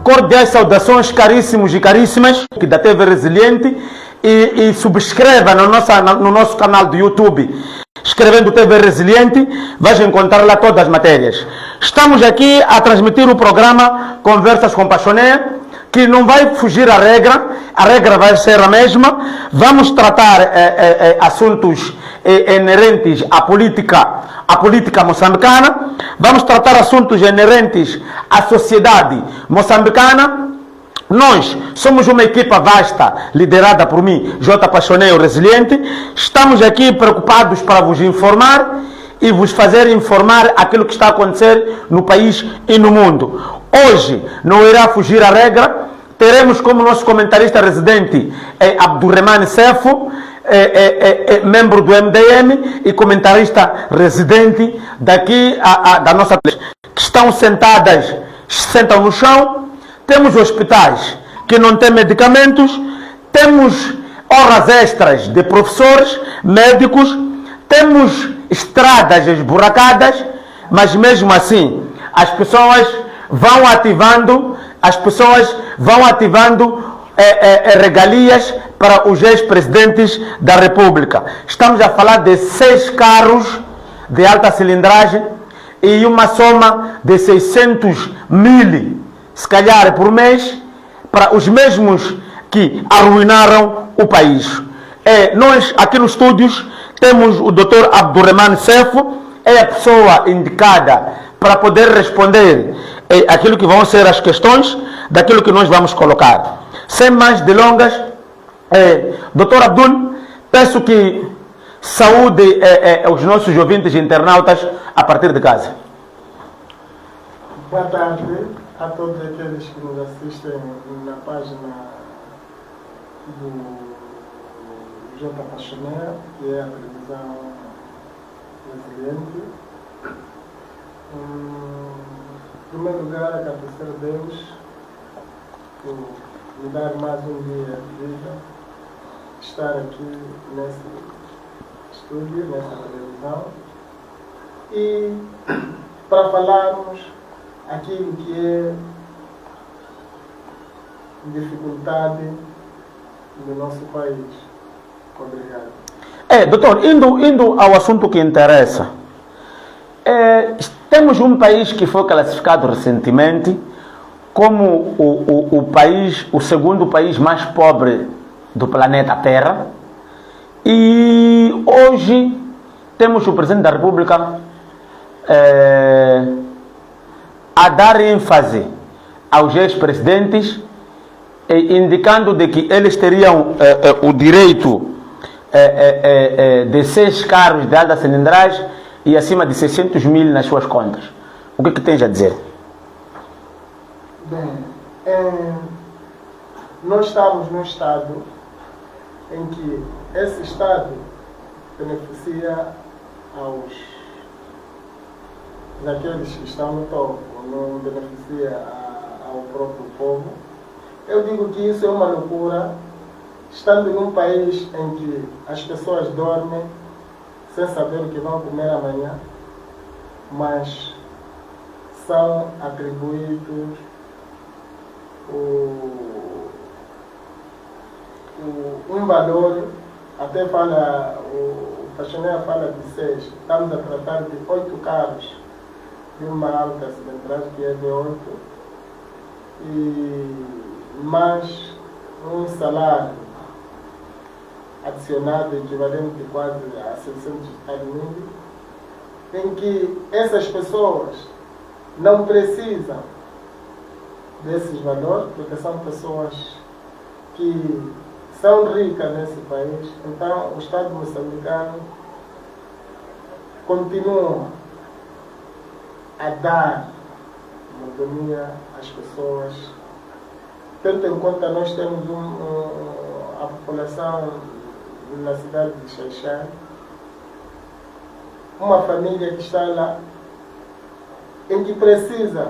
Cordiais saudações, caríssimos e caríssimas, que da TV Resiliente, e subscreva no nosso canal do YouTube. Escrevendo TV Resiliente, vais encontrar lá todas as matérias. Estamos aqui a transmitir o programa Conversas com Paixoné, que não vai fugir a regra vai ser a mesma. Vamos tratar assuntos inerentes à política moçambicana, vamos tratar assuntos inerentes à sociedade moçambicana. Nós somos uma equipa vasta, liderada por mim, J. Paixoné, o Resiliente. Estamos aqui preocupados para vos informar e vos fazer informar aquilo que está a acontecer no país e no mundo. Hoje não irá fugir a regra. Teremos como nosso comentarista residente Abdurrahman Sefo. membro do MDM e comentarista residente daqui da nossa que estão sentam no chão. Temos hospitais que não têm medicamentos, temos horas extras de professores, médicos, temos estradas esburacadas, mas mesmo assim as pessoas vão ativando regalias para os ex-presidentes da República. Estamos a falar de 6 carros de alta cilindragem e uma soma de 600 mil, se calhar por mês, para os mesmos que arruinaram o país. Nós aqui nos estúdios temos o Dr. Abdurrahman Sefo, é a pessoa indicada para poder responder aquilo que vão ser as questões daquilo que nós vamos colocar. Sem mais delongas, Dr. Abdul, peço que saúde os nossos ouvintes internautas a partir de casa. Boa tarde a todos aqueles que nos assistem na página do J. Pachoné, que é a televisão resiliente. Em primeiro lugar, agradecer a Deus por me dar mais um dia de vida, estar aqui nesse estúdio, nessa televisão, e para falarmos aquilo que é dificuldade do nosso país. Obrigado. Doutor, indo ao assunto que interessa, temos um país que foi classificado recentemente como o segundo país mais pobre do planeta Terra, e hoje temos o Presidente da República a dar ênfase aos ex-presidentes, indicando de que eles teriam o direito de 6 carros de alta cilindragem e acima de 600 mil nas suas contas. O que tens a dizer? Bem, nós estamos num estado em que esse estado beneficia daqueles que estão no topo, não beneficia ao próprio povo. Eu digo que isso é uma loucura, estando num país em que as pessoas dormem sem saber o que vão comer amanhã, mas são atribuídos um valor, até fala, o Pachoné fala de 6, estamos a tratar de 8 carros de uma alta cilindragem que é de 8, e mais um salário adicionado equivalente quase a 600 mil, em que essas pessoas não precisam desses valores, porque são pessoas que são ricas nesse país. Então o Estado moçambicano continua a dar monotonia às pessoas, tendo em conta nós temos a população na cidade de Xaixai, uma família que está lá, em que precisa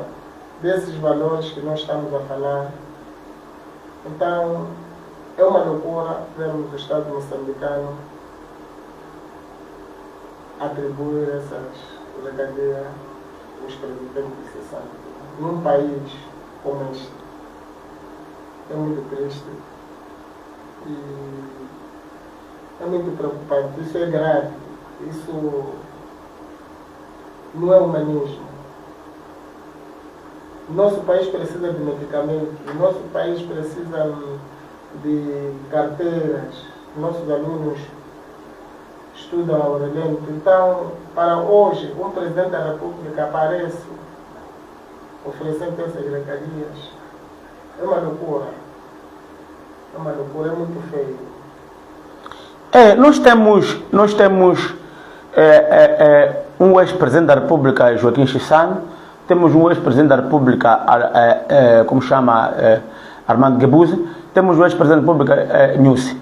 desses valores que nós estamos a falar. Então é uma loucura vermos o Estado moçambicano atribuir essas regalias aos presidentes de sessão num país como este. É muito triste e é muito preocupante. Isso é grave, isso não é humanismo. Nosso país precisa de medicamentos, nosso país precisa de carteiras, nossos alunos estudam ao relento. Então, para hoje, um presidente da República aparece oferecendo essas regalias. É uma loucura. É uma loucura, é muito feio. Nós temos um ex-presidente da República, Joaquim Chissano, temos um ex-presidente da República, Armando Guebuza, temos um ex-presidente da República, Nussi.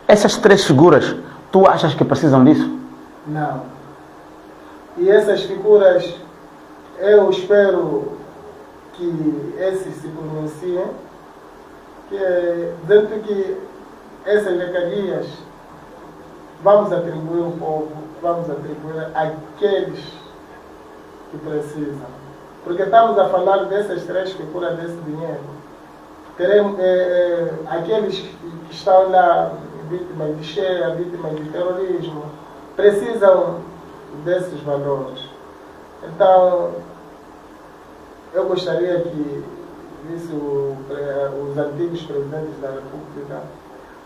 Essas três figuras, tu achas que precisam disso? Não. E essas figuras, eu espero que esses se pronunciem, que dentro que essas regalias vamos atribuir ao povo, vamos atribuir àqueles que precisam. Porque estamos a falar dessas três figuras desse dinheiro. Queremos, aqueles que estão lá, vítimas de cheia, vítimas de terrorismo, precisam desses valores. Então, eu gostaria que visse os antigos presidentes da República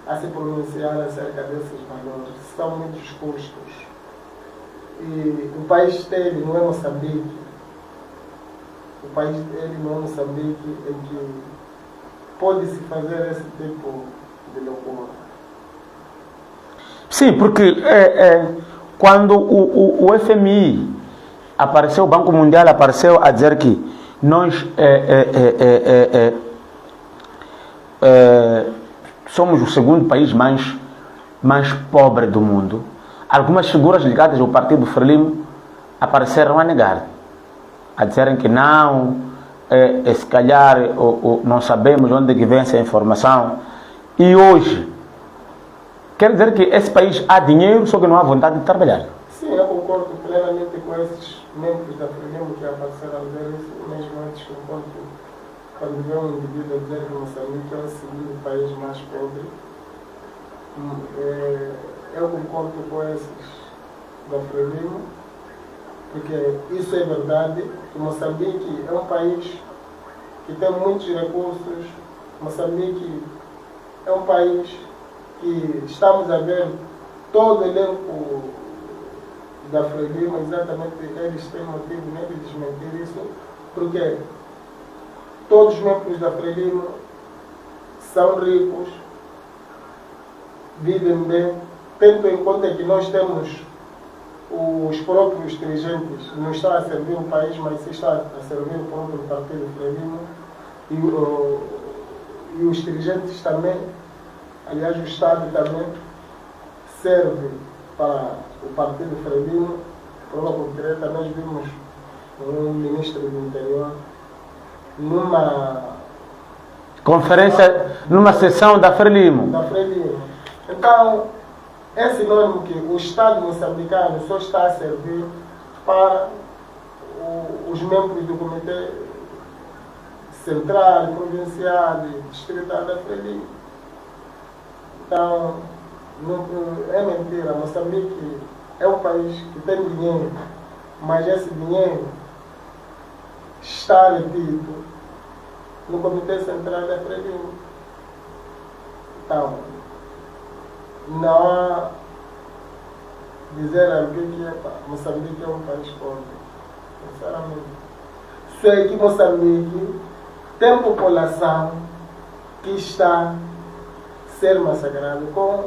a se pronunciar acerca desses valores. São muitos custos. E o país dele não é Moçambique. O país dele não é Moçambique em que pode-se fazer esse tipo de loucura. Sim, porque quando o FMI apareceu, o Banco Mundial apareceu a dizer que nós somos o segundo país mais pobre do mundo, algumas figuras ligadas ao Partido Frelimo apareceram a negar, a dizerem que não, se calhar não sabemos onde que vem essa informação. E hoje, quer dizer que esse país há dinheiro, só que não há vontade de trabalhar. Sim, eu concordo plenamente com esses membros da Frelimo que apareceram a dizer isso, mesmo antes concordo quando vê um indivíduo a dizer que Moçambique é o segundo país mais pobre. Eu concordo com esses da Frelimo, porque isso é verdade, que Moçambique é um país que tem muitos recursos. Moçambique é um país que estamos a ver todo o elenco da Frelimo, exatamente eles têm motivo de desmentir isso, porque todos os membros da Frelimo são ricos, vivem bem, tendo em conta que nós temos os próprios dirigentes, não está a servir o país, mas está a servir o próprio partido Frelimo, e os dirigentes também, aliás o Estado também serve para o partido Frelimo. Prova concreta, nós vimos um ministro do interior numa conferência, numa sessão da Frelimo. Então, é sinônimo que o Estado moçambicano só está a servir para os membros do Comitê Central, Provincial e Distrital da Frelimo. Então, é mentira. Moçambique é um país que tem dinheiro, mas esse dinheiro está retido no Comitê Central da Frelimo. Então, não há dizer alguém que Moçambique é um país pobre. Sinceramente. Sei que Moçambique tem população que está a ser massacrada com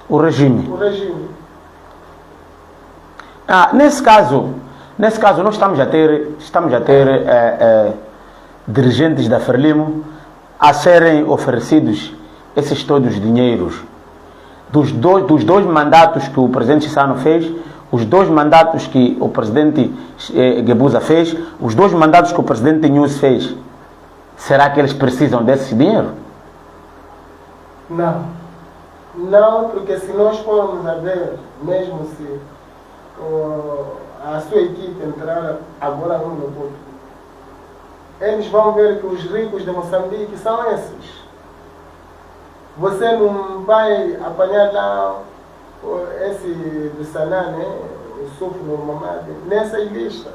o regime. Nesse caso nós estamos a ter dirigentes da Frelimo a serem oferecidos esses todos os dinheiros dos dois mandatos que o presidente Chissano fez, os dois mandatos que o presidente Guebuza fez, os dois mandatos que o presidente Nunes fez. Será que eles precisam desse dinheiro? Não, porque se nós formos a ver, mesmo se a sua equipe entrar agora no poder, eles vão ver que os ricos de Moçambique são esses. Você não vai apanhar lá esse do Saná, né? O Sufo normalmente, nessas listas.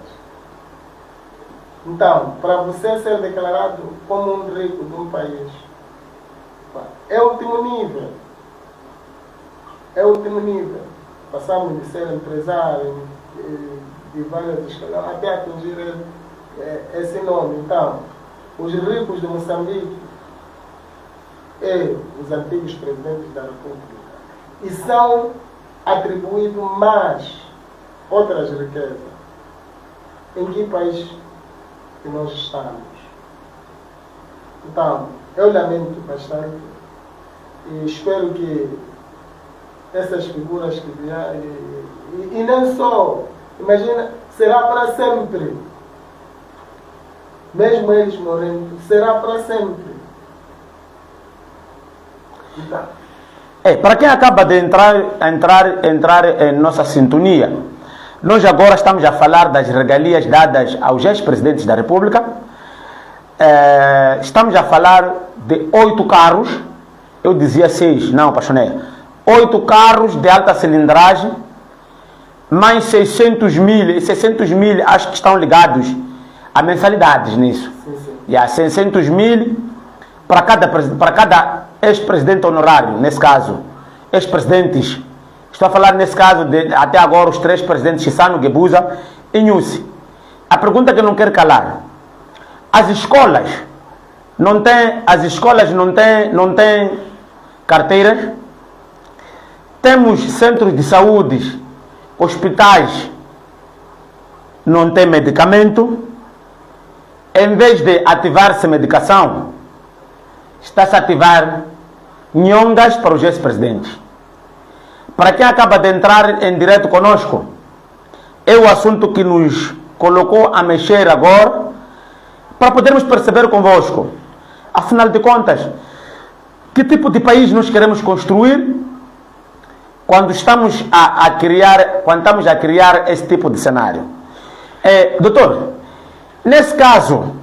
Então, para você ser declarado como um rico de um país, é último nível. Passamos de ser empresário de várias escalas até atingir esse nome. Então, os ricos de Moçambique e os antigos presidentes da República, e são atribuídos mais outras riquezas. Em que país que nós estamos? Então, eu lamento bastante e espero que essas figuras que vieram. E nem só, imagina, será para sempre. Mesmo eles morrendo, será para sempre. Então, para quem acaba de entrar em nossa sintonia, nós agora estamos a falar das regalias dadas aos ex-presidentes da República. Estamos a falar de 8 carros, eu dizia 6, não, apaixonei. 8 carros de alta cilindragem, mais 600 mil, acho que estão ligados a mensalidades nisso. E há 600 mil para cada ex-presidente honorário, nesse caso, ex-presidentes. Estou a falar nesse caso de até agora os 3 presidentes, Chissano, Guebuza e Nussi. A pergunta que eu não quero calar: as escolas não têm carteiras? Temos centros de saúde, hospitais, não tem medicamento. Em vez de ativar-se medicação, está-se a ativar nhongas para os ex-presidentes. Para quem acaba de entrar em direto conosco, é o assunto que nos colocou a mexer agora, para podermos perceber convosco, afinal de contas, que tipo de país nós queremos construir quando estamos a criar esse tipo de cenário. Doutor, nesse caso,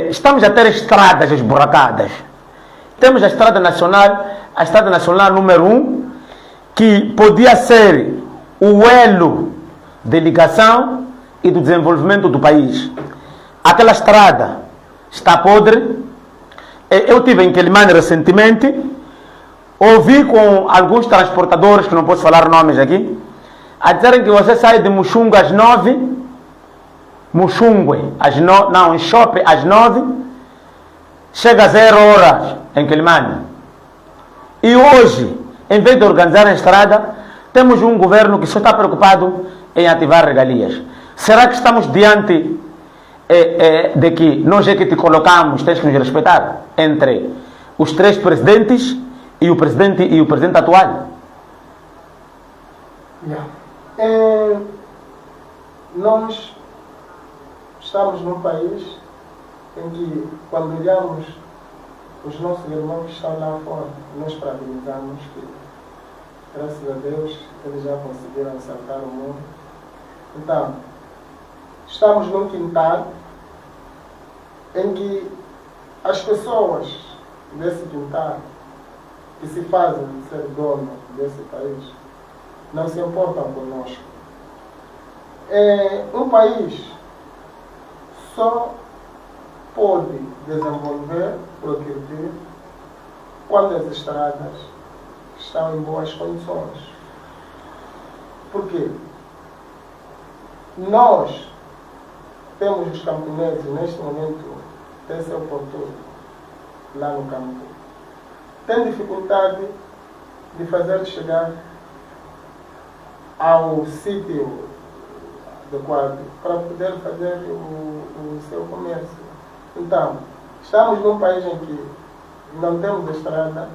estamos a ter estradas esburacadas. Temos a estrada nacional número 1, que podia ser o elo de ligação e do desenvolvimento do país. Aquela estrada está podre. Eu estive em Quelimane recentemente, ouvi com alguns transportadores, que não posso falar nomes aqui, a dizerem que você sai de Muxungue às 9, em Chope às 9, chega a 0 horas em Quelimane. E hoje, em vez de organizar a estrada, temos um governo que só está preocupado em ativar regalias. Será que estamos diante de que nós é que te colocamos, tens que nos respeitar, entre os 3 presidentes e o presidente atual? Nós estamos num país em que, quando olhamos os nossos irmãos que estão lá fora, nós parabenizamos que, graças a Deus, eles já conseguiram saltar o mundo. Então, estamos num quintal em que as pessoas desse quintal, que se fazem de ser dono desse país, não se importam conosco. Um país só pode desenvolver, progredir, quando as estradas estão em boas condições. Por quê? Nós temos os camponeses, neste momento, tem seu porto lá no campo. Tem dificuldade de fazer chegar ao sítio adequado para poder fazer o seu comércio. Então, estamos num país em que não temos estrada,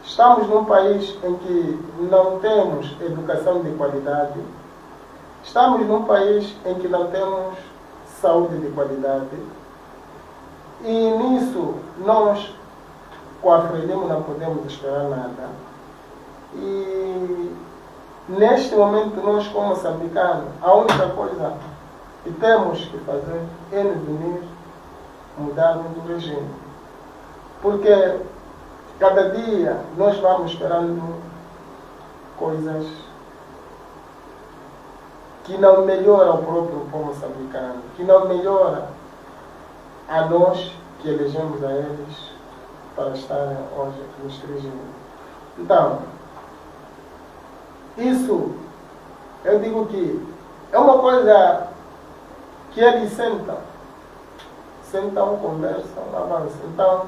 estamos num país em que não temos educação de qualidade, estamos num país em que não temos saúde de qualidade, e nisso nós, com a Frelimo, não podemos esperar nada. E neste momento nós, como moçambicanos, a única coisa que temos que fazer é nos unir, mudarmos do regime. Porque cada dia nós vamos esperando coisas que não melhoram o próprio povo moçambicano, que não melhoram a nós que elegemos a eles para estarem hoje nos dirigindo. Então, isso, eu digo que é uma coisa que eles sentam, conversam, avançam. Então,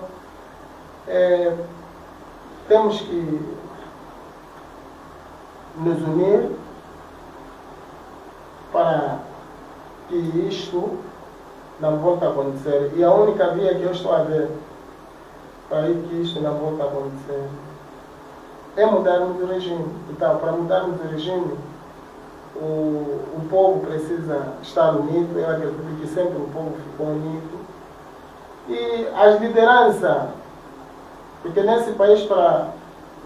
temos que nos unir para que isto não volte a acontecer. E a única via que eu estou a ver para que isto não volte a acontecer é mudarmos o regime. Então, para mudarmos o regime, o povo precisa estar unido. Eu acredito que sempre o povo ficou unido. E as lideranças, porque nesse país, para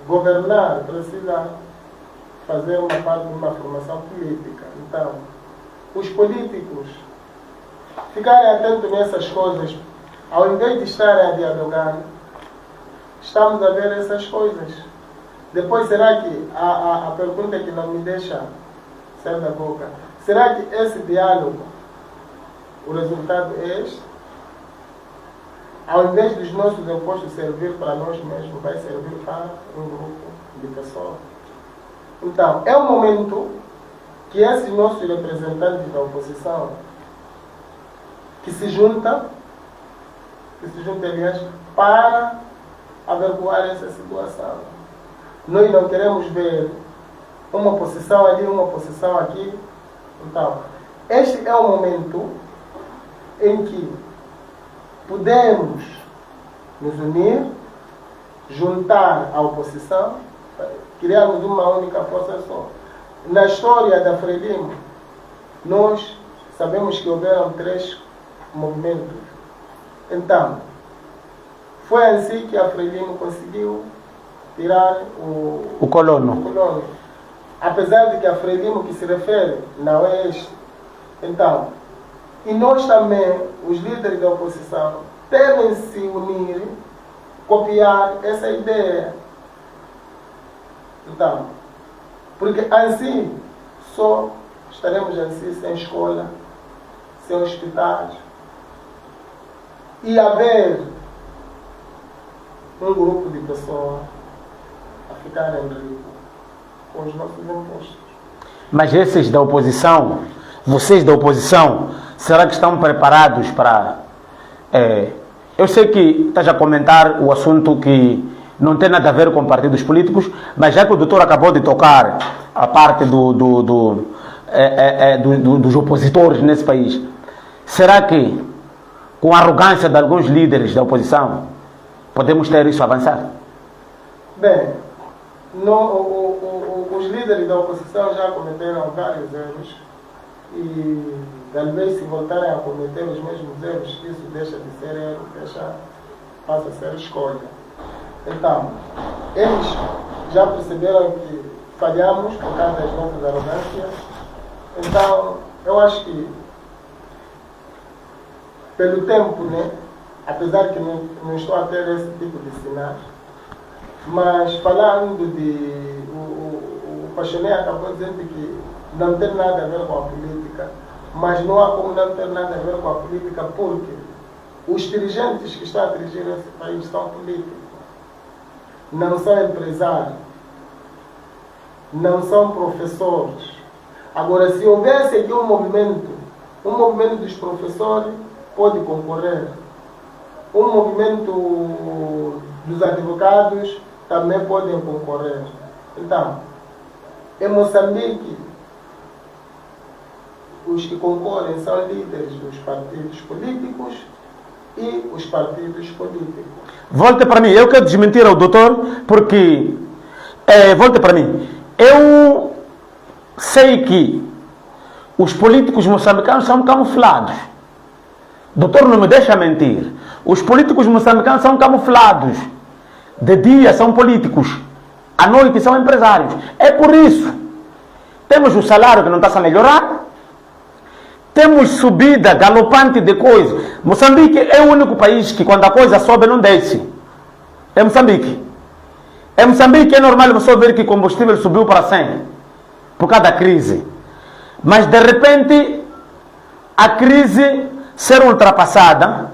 governar, precisa fazer uma parte de uma formação política. Então, os políticos ficarem atentos nessas coisas, ao invés de estarem a dialogar, estamos a ver essas coisas. Depois, será que a pergunta que não me deixa sair da boca, será que esse diálogo, o resultado é este? Ao invés dos nossos impostos servir para nós mesmos, vai servir para um grupo de pessoas. Então, é um momento que esses nossos representantes da oposição que se juntam, aliás, para averiguar essa situação. Nós não queremos ver uma oposição ali, uma oposição aqui. Então, este é o momento em que podemos nos unir, juntar a oposição, criarmos uma única força só. Na história da Frelimo, nós sabemos que houveram 3 movimentos. Então, foi assim que a Frelimo conseguiu tirar o colono. Apesar de que a Frelimo que se refere não é este. Então, e nós também, os líderes da oposição, devem se unir, copiar essa ideia. Então, porque assim só estaremos assim sem escola, sem hospitais, e haver um grupo de pessoas a ficarem ricos com os nossos impostos. Mas esses da oposição, vocês da oposição, será que estão preparados para... eu sei que estás a comentar o assunto que não tem nada a ver com partidos políticos, mas já que o doutor acabou de tocar a parte dos opositores nesse país, será que, com a arrogância de alguns líderes da oposição, podemos ter isso avançar? Bem, os líderes da oposição já cometeram vários erros e talvez se voltarem a cometer os mesmos erros, isso deixa de ser erro, passa a ser escolha. Então, eles já perceberam que falhamos por causa das nossas arrogâncias. Então, eu acho que pelo tempo, apesar que não estou a ter esse tipo de sinais, mas falando o Pachoné acabou dizendo que não tem nada a ver com a política, mas não há como não ter nada a ver com a política, porque os dirigentes que estão a dirigir esse país são políticos, não são empresários, não são professores. Agora, se houvesse aqui um movimento dos professores pode concorrer, um movimento dos advogados também podem concorrer. Então, em Moçambique, os que concorrem são líderes dos partidos políticos e os partidos políticos. Volte para mim, eu quero desmentir ao doutor, porque, volte para mim, eu sei que os políticos moçambicanos são camuflados. Doutor, não me deixa mentir. Os políticos moçambicanos são camuflados. De dia são políticos, à noite são empresários. É por isso. Temos o salário que não está a melhorar. Temos subida galopante de coisas. Moçambique é o único país que quando a coisa sobe não desce. É Moçambique. Em Moçambique é normal você ver que o combustível subiu para 100 por causa da crise. Mas de repente a crise ser ultrapassada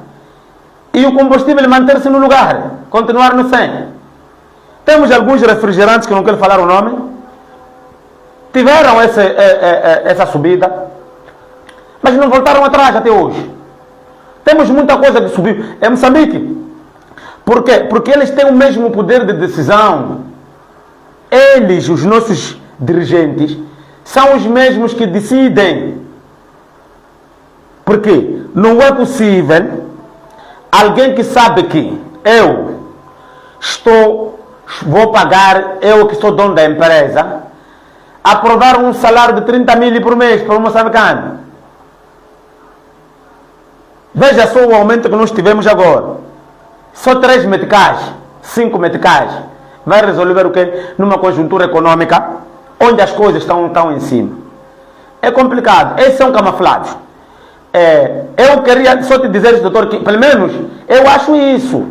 e o combustível manter-se no lugar, continuar no 100. Temos alguns refrigerantes que não quero falar o nome, tiveram essa subida, mas não voltaram atrás até hoje. Temos muita coisa que subiu. É Moçambique. Por quê? Porque eles têm o mesmo poder de decisão. Eles, os nossos dirigentes, são os mesmos que decidem. Porque não é possível alguém que sabe que eu estou vou pagar, eu que sou dono da empresa, aprovar um salário de 30 mil por mês para o moçambicano. Veja só o aumento que nós tivemos agora. Só 3 meticais, 5 meticais. Vai resolver o quê? Numa conjuntura econômica onde as coisas estão em cima. É complicado. Esses são camuflados. Eu queria só te dizer, doutor, que pelo menos eu acho isso.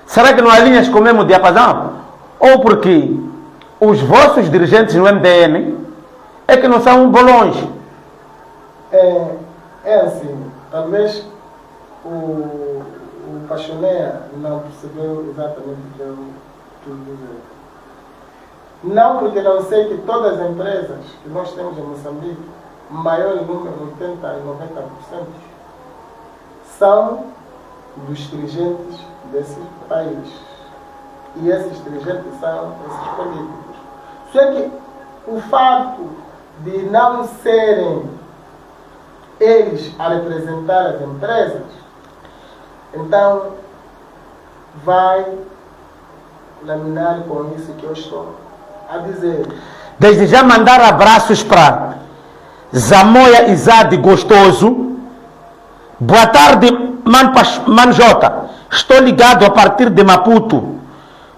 Será que não alinhas com o mesmo diapasão? Ou porque os vossos dirigentes no MDM é que não são bolões? É assim, talvez o Pachoneia não percebeu exatamente o que eu quis dizer. Não, porque não sei que todas as empresas que nós temos em Moçambique, maior número, 80% e 90%, são dos dirigentes desse país. E esses dirigentes são esses políticos. Só que o fato de não serem eles a representar as empresas, então vai laminar com isso que eu estou a dizer. Desde já mandar abraços para Zamoia Izade Gostoso. Boa tarde, Manjota. Estou ligado a partir de Maputo.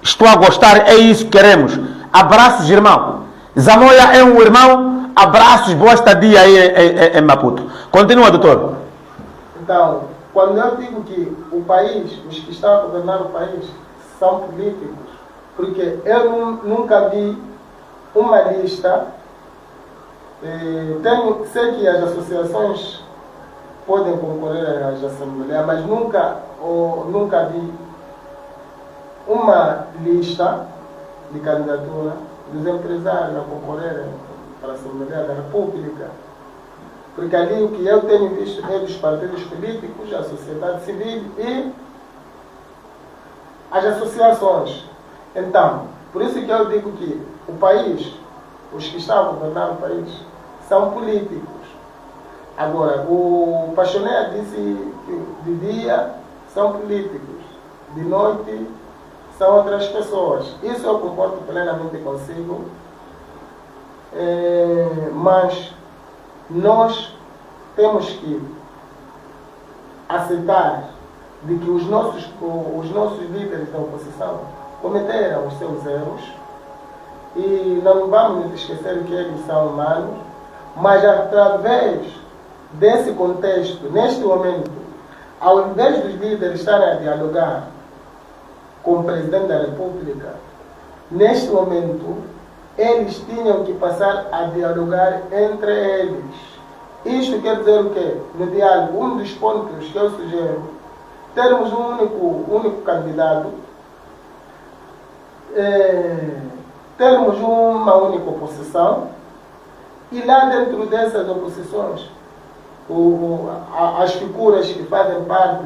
Estou a gostar, é isso que queremos. Abraços, irmão. Zamoia é um irmão. Abraços, boa estadia aí em Maputo. Continua, doutor. Então, quando eu digo que o país, os que estão a governar o país, são políticos, porque eu nunca vi uma lista. Sei que as associações podem concorrer às assembleias, mas nunca vi uma lista de candidatura dos empresários a concorrerem para a Assembleia da República. Porque ali o que eu tenho visto é dos partidos políticos, a sociedade civil e as associações. Então, por isso que eu digo que o país, os que estão a governar o país, são políticos. Agora, o Pachoneia disse que de dia são políticos, de noite são outras pessoas. Isso eu concordo plenamente consigo. Mas nós temos que aceitar de que os nossos líderes da oposição cometeram os seus erros e não vamos esquecer que eles são humanos, mas através desse contexto, neste momento, ao invés dos líderes estarem a dialogar com o Presidente da República, neste momento, eles tinham que passar a dialogar entre eles. Isto quer dizer o quê? No diálogo, um dos pontos que eu sugiro, termos um único candidato, termos uma única oposição, e lá dentro dessas oposições, as figuras que fazem parte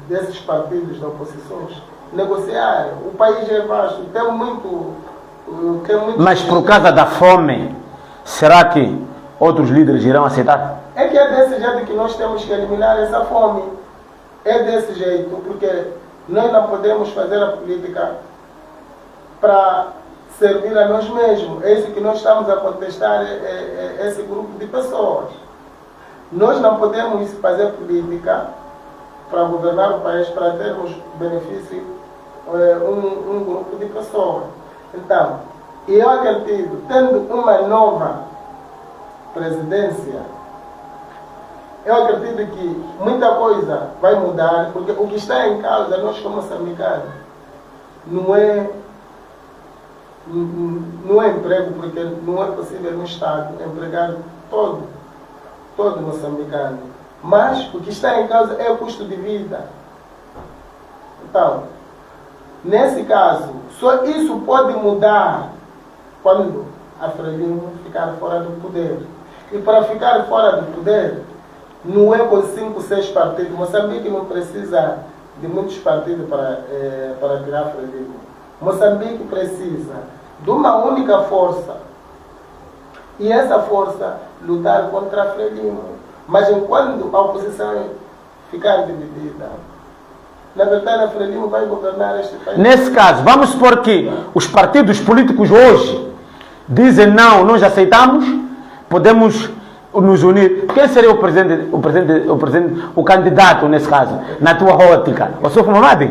desses partidos da oposição negociar. O país é vasto, tem muito. Mas por causa da fome, será que outros líderes irão aceitar? É que é desse jeito que nós temos que eliminar essa fome. É desse jeito, porque nós não podemos fazer a política para servir a nós mesmos. É isso que nós estamos a contestar, esse grupo de pessoas. Nós não podemos fazer política para governar o país, para termos benefício um grupo de pessoas. Então, eu acredito, tendo uma nova presidência, eu acredito que muita coisa vai mudar, porque o que está em causa, nós como moçambicanos, não é emprego, porque não é possível no Estado empregar todo moçambicano. Mas o que está em causa é o custo de vida. Então, nesse caso, só isso pode mudar quando a Frelimo ficar fora do poder. E para ficar fora do poder, não é com 5, 6 partidos. Moçambique não precisa de muitos partidos para tirar a Frelimo. Moçambique precisa de uma única força. E essa força lutar contra a Frelimo. Mas enquanto a oposição ficar dividida, na verdade a Frelimo vai governar este país. Nesse caso, vamos supor que os partidos políticos hoje dizem não, nós aceitamos, podemos nos unir. Quem seria o candidato nesse caso, na tua ótica? O Suf Mamadi?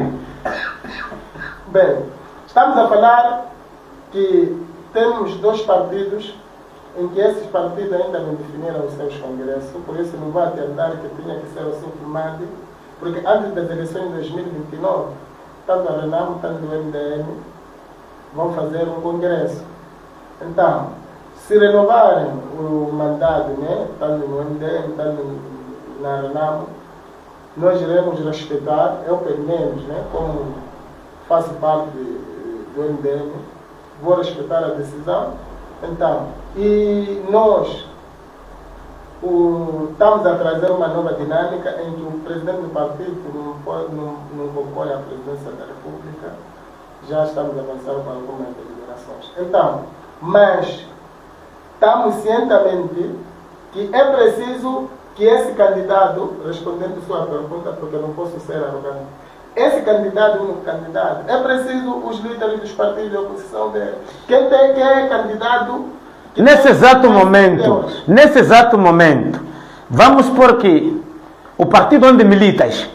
Bem, estamos a falar que temos dois partidos em que esses partidos ainda não definiram os seus congressos, por isso não vai atendar que tinha que ser o Suf Mamadi, porque antes das eleições de 2029, tanto a Renamo, tanto o MDM, vão fazer um congresso. Então, se renovarem o mandato, né, tanto no MDM, tanto na Renamo, nós iremos respeitar, eu pelo menos, né, como faço parte do MDM, vou respeitar a decisão. Então, e nós estamos a trazer uma nova dinâmica em que o presidente do partido não concorre à presidência da República, já estamos avançando com algumas deliberações. Então, mas estamos cientemente que é preciso que esse candidato, respondendo a sua pergunta, porque eu não posso ser arrogante, esse candidato, único candidato, é preciso os líderes dos partidos de oposição dele. Quem é candidato... Nesse exato momento, vamos supor que o partido onde militas,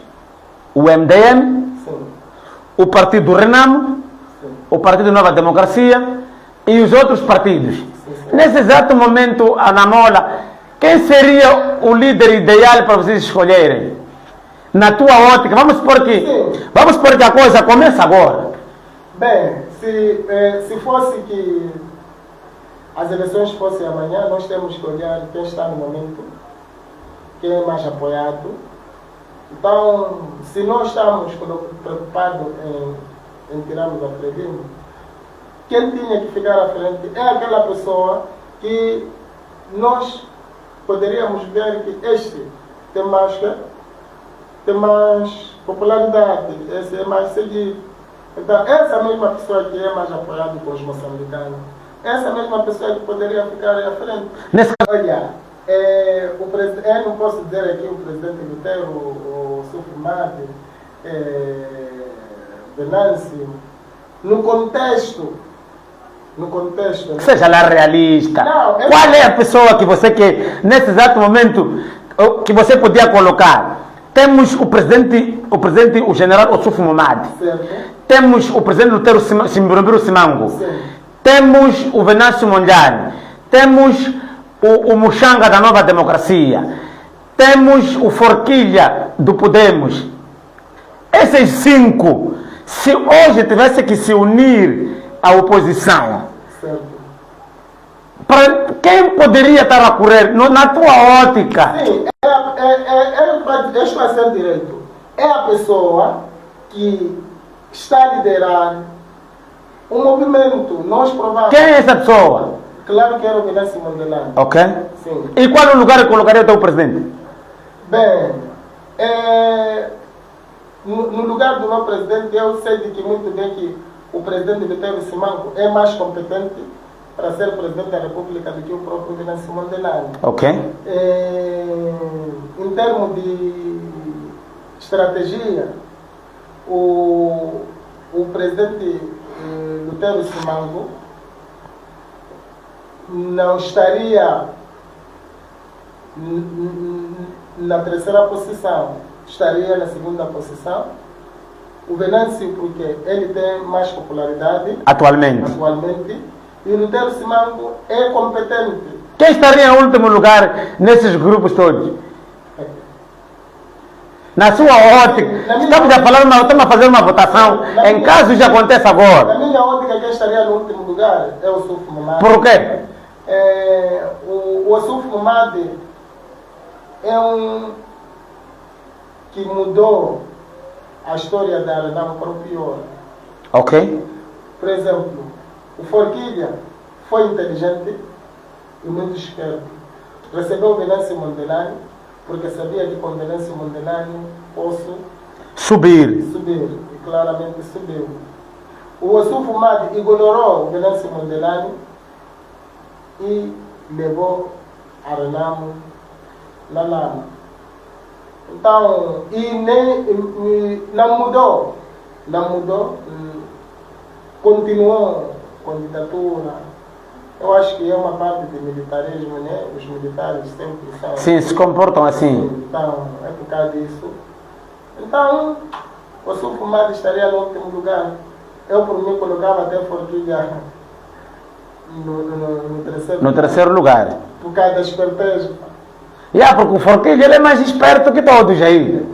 o MDM, Sim. o partido Renamo, Sim. o partido Nova Democracia e os outros partidos. Sim. Nesse exato momento, Ana Mola, quem seria o líder ideal para vocês escolherem? Na tua ótica, vamos supor que a coisa começa agora. Bem, se fosse que as eleições fossem amanhã, nós temos que olhar quem está no momento, quem é mais apoiado. Então, se nós estamos preocupados em tirarmos a Frelimo, quem tinha que ficar à frente é aquela pessoa que nós poderíamos ver que este tem mais popularidade, esse é mais seguido. Então, essa mesma pessoa que é mais apoiada com os moçambicanos, essa mesma pessoa que poderia ficar à frente. Olha, eu não posso dizer aqui o presidente Lutero, o Suf Mamadi, Venâncio, no contexto. Seja lá realista. Não, qual é a pessoa que você quer, nesse exato momento, que você podia colocar? Temos o general Suf Mamadi. Certo. Temos o presidente Lutero Simango. Sim. Temos o Venâncio Mondlane. Temos o Muxanga da Nova Democracia. Temos o Forquilha do Podemos. Esses 5, se hoje tivesse que se unir à oposição, Certo. para quem poderia estar a correr na tua ótica? Sim, eu estou a ser direito. É a pessoa que está a liderar um movimento. Nós provamos. Quem é essa pessoa? Claro que era o Venâncio Mondlane. Ok. Sim. E qual é o lugar que colocaria o teu presidente? Bem, no lugar do meu presidente, eu sei de que muito bem que o presidente Lutero Simango é mais competente para ser presidente da República do que o próprio Venâncio Mondlane. Ok. Em termos de estratégia, o presidente Lutero Simango não estaria na terceira posição, estaria na segunda posição. O Venâncio, porque ele tem mais popularidade Atualmente. E o Lutero Simango é competente. Quem estaria em último lugar nesses grupos todos? Na sua ótica, estamos a fazer uma votação, em caso de aconteça agora. Na minha ótica, quem estaria no último lugar é o Suf Mamadi. Por quê? O Suf Mamadi é que mudou a história da Renamo para o pior. Ok. Por exemplo, o Forquilha foi inteligente e muito esperto. Recebeu o Venâncio Mondlane, porque sabia que com o Venâncio Mondlane posso subir. E claramente subiu. O Suf Mamadi ignorou o Venâncio Mondlane e levou a Renamo na lama. Então, não mudou. Não mudou. Continuou com ditadura. Eu acho que é uma parte de militarismo, né? Os militares sempre são... Sim, se comportam assim. Então, é por causa disso. Então, o Sulfumado estaria no último lugar. Eu, por mim, colocava até Forquilha No terceiro lugar. Por causa da esperteza. Porque o Forquilha ele é mais esperto que todos aí.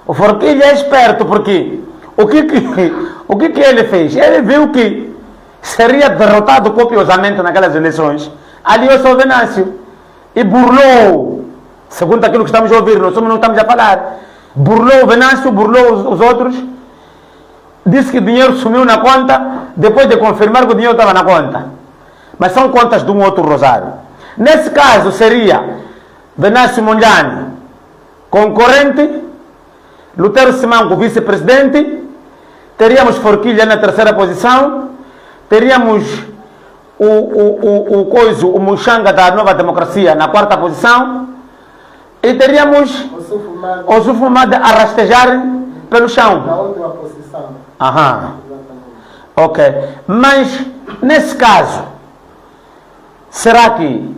O Forquilha é esperto porque o que ele fez? Ele viu que seria derrotado copiosamente naquelas eleições. Aliou-se ao Venâncio e burlou, segundo aquilo que estamos a ouvir, nós não estamos a falar. Burlou o Venâncio, burlou os outros. Disse que o dinheiro sumiu na conta, depois de confirmar que o dinheiro estava na conta. Mas são contas de um outro rosário. Nesse caso seria Venâncio Mondlane, concorrente, Lutero Simango, vice-presidente, teríamos Forquilha na terceira posição, teríamos o Muxanga da Nova Democracia na quarta posição e teríamos o Sulfumado a rastejar pelo chão. Na última posição. Aham. Ok. Mas, nesse caso, será que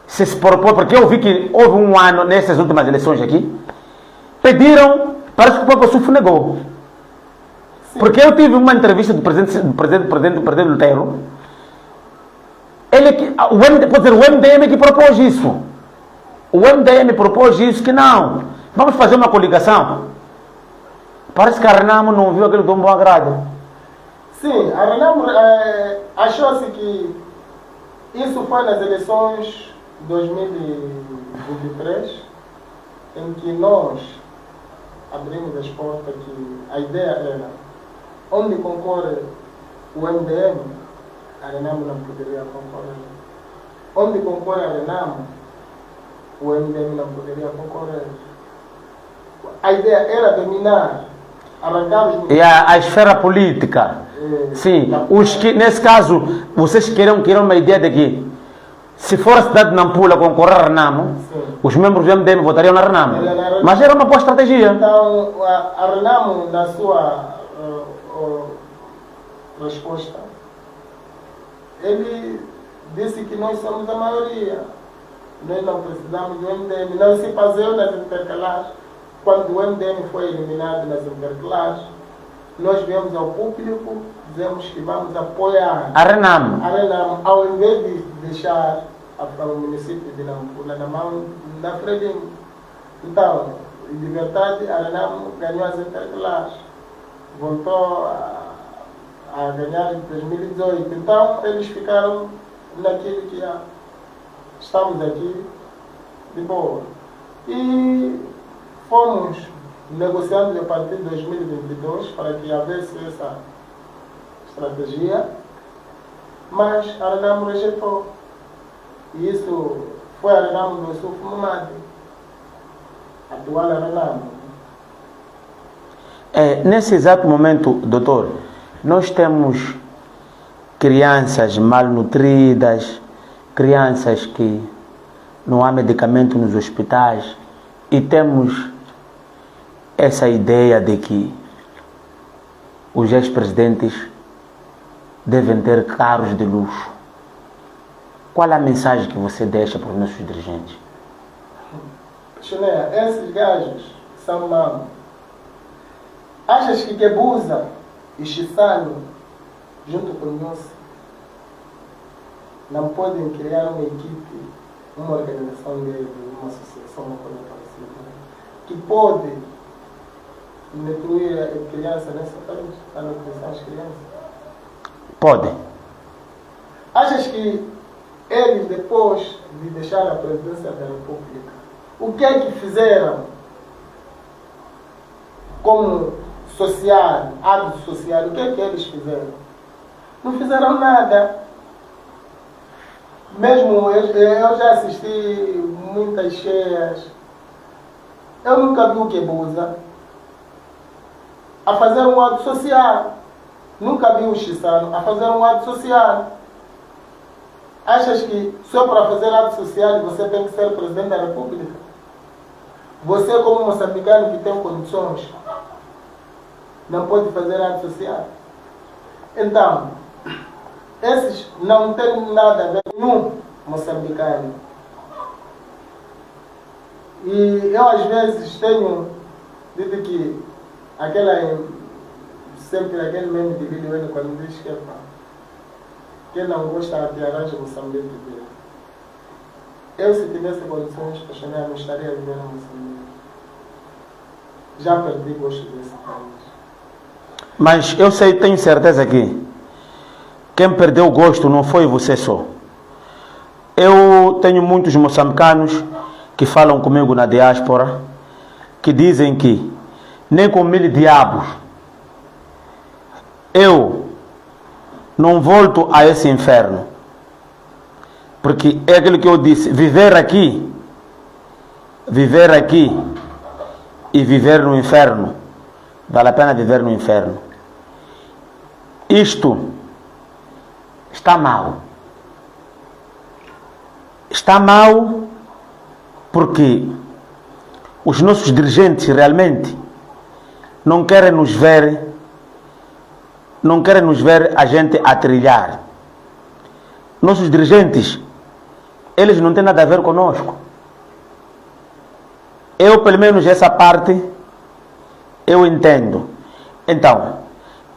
se propôs, porque eu vi que houve um ano nessas últimas eleições aqui, pediram, parece que o próprio Sulfo negou. Sim. Porque eu tive uma entrevista do presidente Lutero, o MDM que propôs isso. O MDM propôs isso, que não, vamos fazer uma coligação. Parece que a Renamo não viu aquilo de um bom agrado. Sim, a Renamo achou-se que isso foi nas eleições de 2023, em que nós abrimos as portas, que a ideia era, onde concorre o MDM, a Renamo não poderia concorrer. Onde concorre a Renamo, o MDM não poderia concorrer. A ideia era dominar, arrancar os... E a esfera política. Sim, nesse caso, vocês queriam uma ideia de que, se for a cidade de Nampula concorrer a Renamo, os membros do MDM votariam na Renamo. Mas era uma boa estratégia. Então, a Renamo, na sua resposta, ele disse que nós somos a maioria. Nós não precisamos do MDM. Não se baseou nas intercalares. Quando o MDM foi eliminado nas intercalares, nós viemos ao público, dizemos que vamos apoiar a Renamo, ao invés de deixar o município de Nampula na mão da Frelimo. Então, de verdade, a Renamo ganhou as intercalares. Voltou a ganhar em 2018. Então, eles ficaram naquilo que estamos aqui de boa. E fomos negociando a partir de 2022 para que houvesse essa estratégia, mas a Renamo rejeitou. E isso foi a Renamo do Sulfumado, a atual Renamo. Nesse exato momento, doutor, nós temos crianças malnutridas, crianças que não há medicamento nos hospitais, e temos essa ideia de que os ex-presidentes devem ter carros de luxo. Qual é a mensagem que você deixa para os nossos dirigentes? Chuné, esses gajos são maus. Achas que Kebuza e Chissano, junto com nós, não podem criar uma equipe, uma organização deles, uma associação, uma coisa parecida, que pode incluir a criança nessa parte, a nutrição das crianças? Pode. Achas que eles, depois de deixar a presidência da República, o que é que fizeram como social, ato social? O que é que eles fizeram? Não fizeram nada. Mesmo eu já assisti muitas cheias. Eu nunca vi o Kebuza a fazer um ato social. Nunca vi o Chissano a fazer um ato social. Achas que só para fazer ato social você tem que ser presidente da República? Você, como moçambicano que tem condições, não pode fazer arte social. Então, esses não têm nada a ver com nenhum moçambicano. E eu às vezes tenho dito que sempre aquele meme de vídeo quando diz que quem não gosta de arranja Moçambique dele. Eu, se tivesse condições para chegar, não estaria vivendo em Moçambique. Já perdi gosto desse país. Mas eu sei, tenho certeza que quem perdeu o gosto não foi você só. Eu tenho muitos moçambicanos que falam comigo na diáspora, que dizem que nem com 1000 diabos eu não volto a esse inferno. Porque é aquilo que eu disse, viver aqui e viver no inferno, vale a pena viver no inferno. Isto está mal. Está mal porque os nossos dirigentes realmente não querem nos ver a gente a trilhar. Nossos dirigentes, eles não têm nada a ver conosco. Eu, pelo menos, essa parte, eu entendo. Então,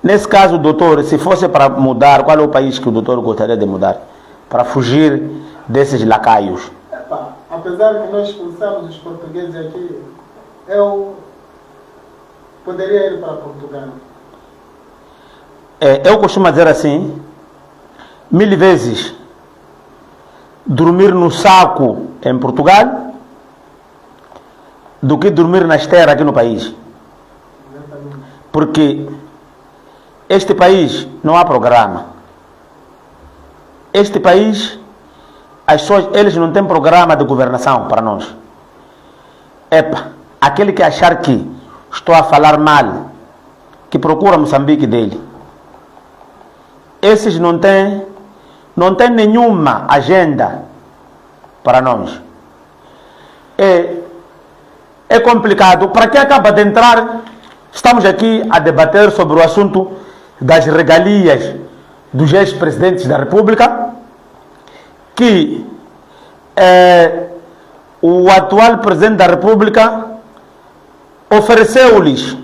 nesse caso, doutor, se fosse para mudar, qual é o país que o doutor gostaria de mudar? Para fugir desses lacaios. Apesar de nós expulsarmos os portugueses aqui, eu poderia ir para Portugal. Eu costumo dizer assim, 1000 vezes dormir no saco em Portugal do que dormir na esteira aqui no país. Porque este país não há programa. Este país, as pessoas, eles não têm programa de governação para nós. Aquele que achar que estou a falar mal, que procura Moçambique dele. Esses não têm nenhuma agenda para nós. É complicado. Para quem acaba de entrar, estamos aqui a debater sobre o assunto das regalias dos ex-presidentes da República, que o atual presidente da República ofereceu-lhes,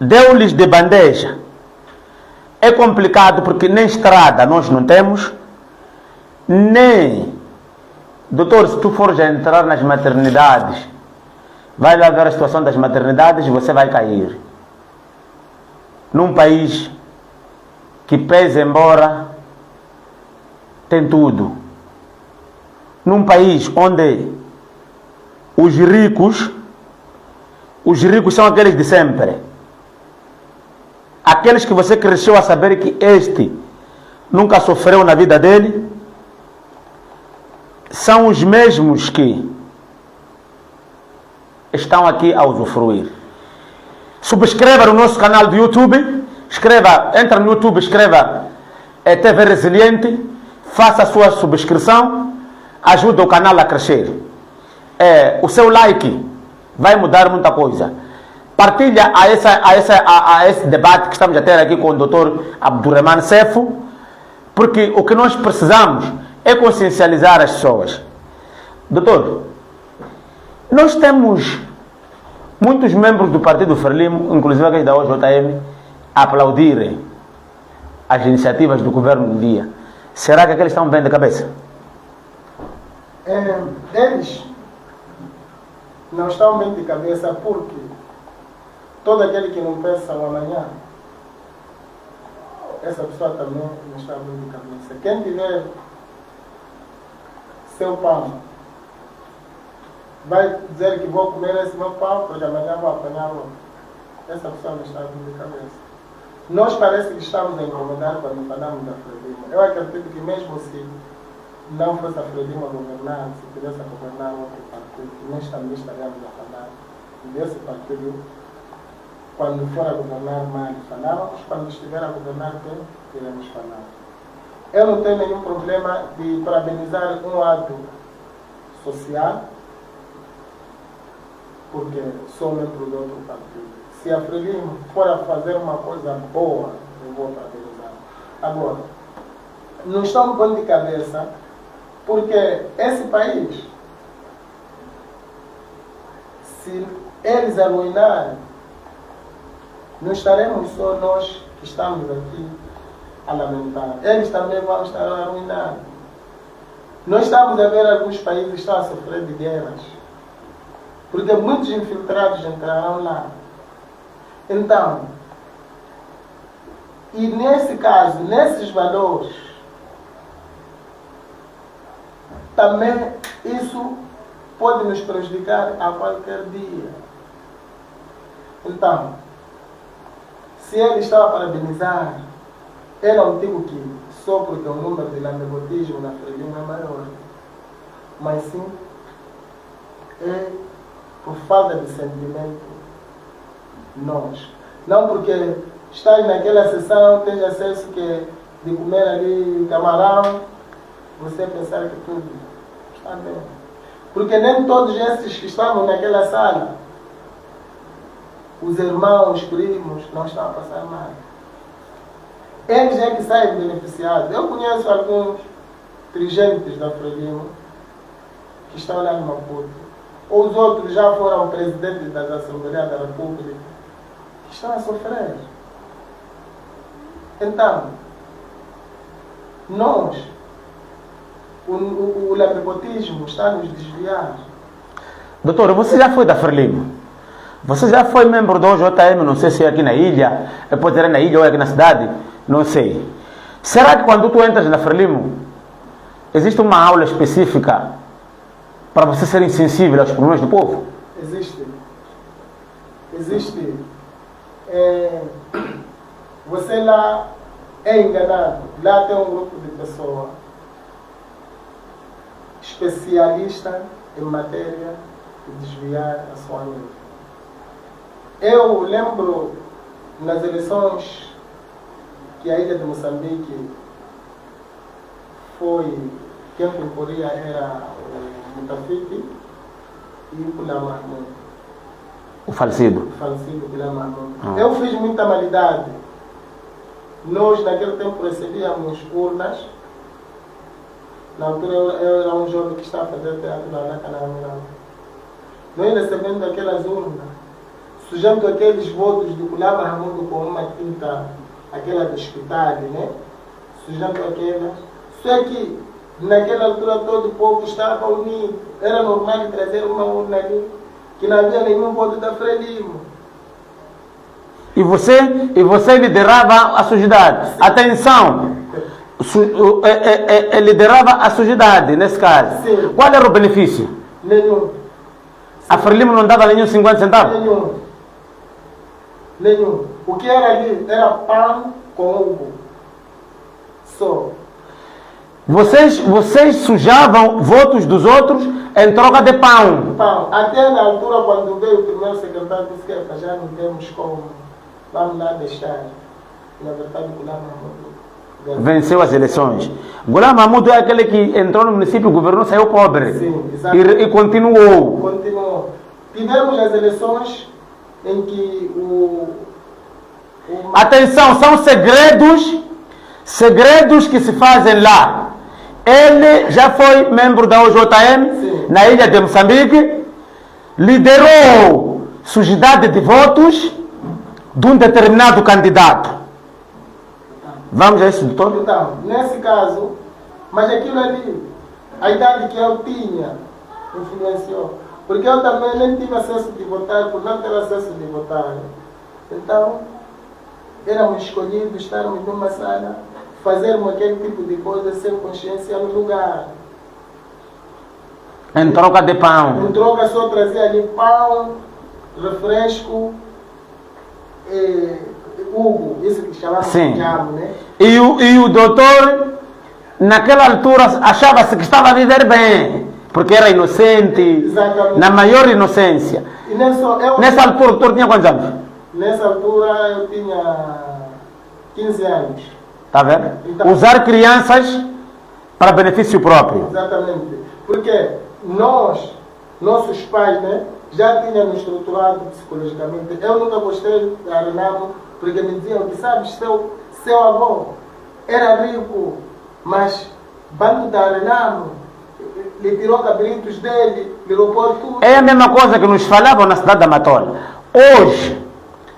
deu-lhes de bandeja. É complicado porque nem estrada nós não temos, nem... Doutor, se tu fores a entrar nas maternidades, vai lá ver a situação das maternidades e você vai cair. Num país que, pese embora, tem tudo. Num país onde os ricos são aqueles de sempre. Aqueles que você cresceu a saber que este nunca sofreu na vida dele, são os mesmos que estão aqui a usufruir. Subscreva no nosso canal do YouTube, entra no YouTube, escreva TV Resiliente, faça a sua subscrição, ajuda o canal a crescer. O seu like vai mudar muita coisa. Partilha a esse debate que estamos a ter aqui com o Dr. Abdurrahman Sefo, porque o que nós precisamos é consciencializar as pessoas. Doutor, nós temos muitos membros do Partido Frelimo, inclusive aqueles da OJM, a aplaudirem as iniciativas do governo do dia. Será que aqueles estão bem de cabeça? Eles não estão bem de cabeça porque todo aquele que não pensa o amanhã, essa pessoa também não está bem de cabeça. Quem tiver seu pão, vai dizer que vou comer esse meu pão, porque amanhã vou apanhar outro. Essa pessoa não está bem de cabeça. Nós parece que estamos a incomodar quando falamos da Frelimo. Eu acredito que mesmo se não fosse a Frelimo a governar, se tivesse a governar outro partido, nós também estaríamos a falar desse partido. Quando for a governar mal, falávamos. Quando estiver a governar bem, iremos falar. Eu não tenho nenhum problema de parabenizar um ato social porque sou membro de outro partido. Se a Frelimo for a fazer uma coisa boa, eu vou parabenizar. Agora, não estamos pondo de cabeça, porque esse país, se eles arruinarem, não estaremos só nós que estamos aqui a lamentar. Eles também vão estar a arruinar. Nós estamos a ver alguns países que estão a sofrer de guerras, porque muitos infiltrados entrarão lá. Então, e nesse caso, nesses valores, também isso pode nos prejudicar a qualquer dia. Então, se ele estava a parabenizar, eu não digo que só porque o número de lamebotismo na Frelimo é maior, mas sim é por falta de sentimento nós. Não porque estás naquela sessão, tens acesso de comer ali camarão, você pensar que tudo está bem. Porque nem todos esses que estavam naquela sala, os irmãos, primos, não estão a passar mal. Eles é que saem beneficiados. Eu conheço alguns dirigentes da Frelimo que estão lá no Maputo. Os outros já foram presidentes das Assembleias da República, que estão a sofrer. Então, nós, o lamebotismo está a nos desviar. Doutor, você já foi da Frelimo? Você já foi membro do OJM, não sei se é aqui na ilha, pode ser na ilha ou aqui na cidade, não sei. Será que quando tu entras na Frelimo, existe uma aula específica para você ser insensível aos problemas do povo? Existe. Existe. Você lá é enganado. Lá tem um grupo de pessoas especialista em matéria de desviar a sua mente. Eu lembro nas eleições que a ilha de Moçambique foi, quem concorria era o Mutafiti e o Kula Mahmoud. O falecido? O falecido Kula Mahmoud. Eu fiz muita maldade. Nós naquele tempo recebíamos urnas. Na altura eu era um jovem que estava a fazer teatro lá na Canaã. Nós recebendo aquelas urnas, sujando aqueles votos do Kula Mahmoud com uma tinta, aquela do hospital, né? Sujando aquelas. Só que naquela altura todo o povo estava unido. Era normal trazer uma urna ali, que não havia nenhum voto da Frelimo. E você liderava a sociedade. Atenção! Liderava a sociedade, nesse caso. Sim. Qual era o benefício? Nenhum. A Frelimo não dava nenhum 50 centavos? Nenhum. O que era ali era pão com ovo. Só. Vocês sujavam votos dos outros em troca de pão. Pão. Até na altura, quando veio o primeiro secretário, disse que já não temos como. Vamos lá deixar. Na verdade, o Kula Mahmoud venceu as eleições. Kula Mahmoud é aquele que entrou no município, governou, saiu pobre. Sim, e continuou. Continuou. Tivemos as eleições em que Atenção, são segredos que se fazem lá. Ele já foi membro da OJM, sim, na ilha de Moçambique, liderou sujidade de votos de um determinado candidato. Vamos a isso, doutor? Então, nesse caso, mas aquilo ali, a idade que eu tinha, influenciou. Porque eu também nem tive acesso de votar, por não ter acesso de votar. Então, éramos escolhidos, estarmos numa sala, fazermos aquele tipo de coisa sem consciência no lugar. Em troca de pão. Em troca só trazia ali pão, refresco, Hugo, isso que chamamos de diabo, né? E o doutor, naquela altura, achava-se que estava a viver bem, porque era inocente. Exatamente. Na maior inocência. E nessa altura, o doutor tinha quantos anos? Nessa altura, eu tinha 15 anos. Está vendo? Então, usar crianças para benefício próprio. Exatamente. Porque nossos pais, né? já tinha me estruturado psicologicamente. Eu nunca gostei da Renamo, porque me diziam que, sabes, seu avô era rico, mas bando da Renamo lhe tirou cabritos dele, lhe roubou tudo. É a mesma coisa que nos falavam na cidade da Matola. Hoje,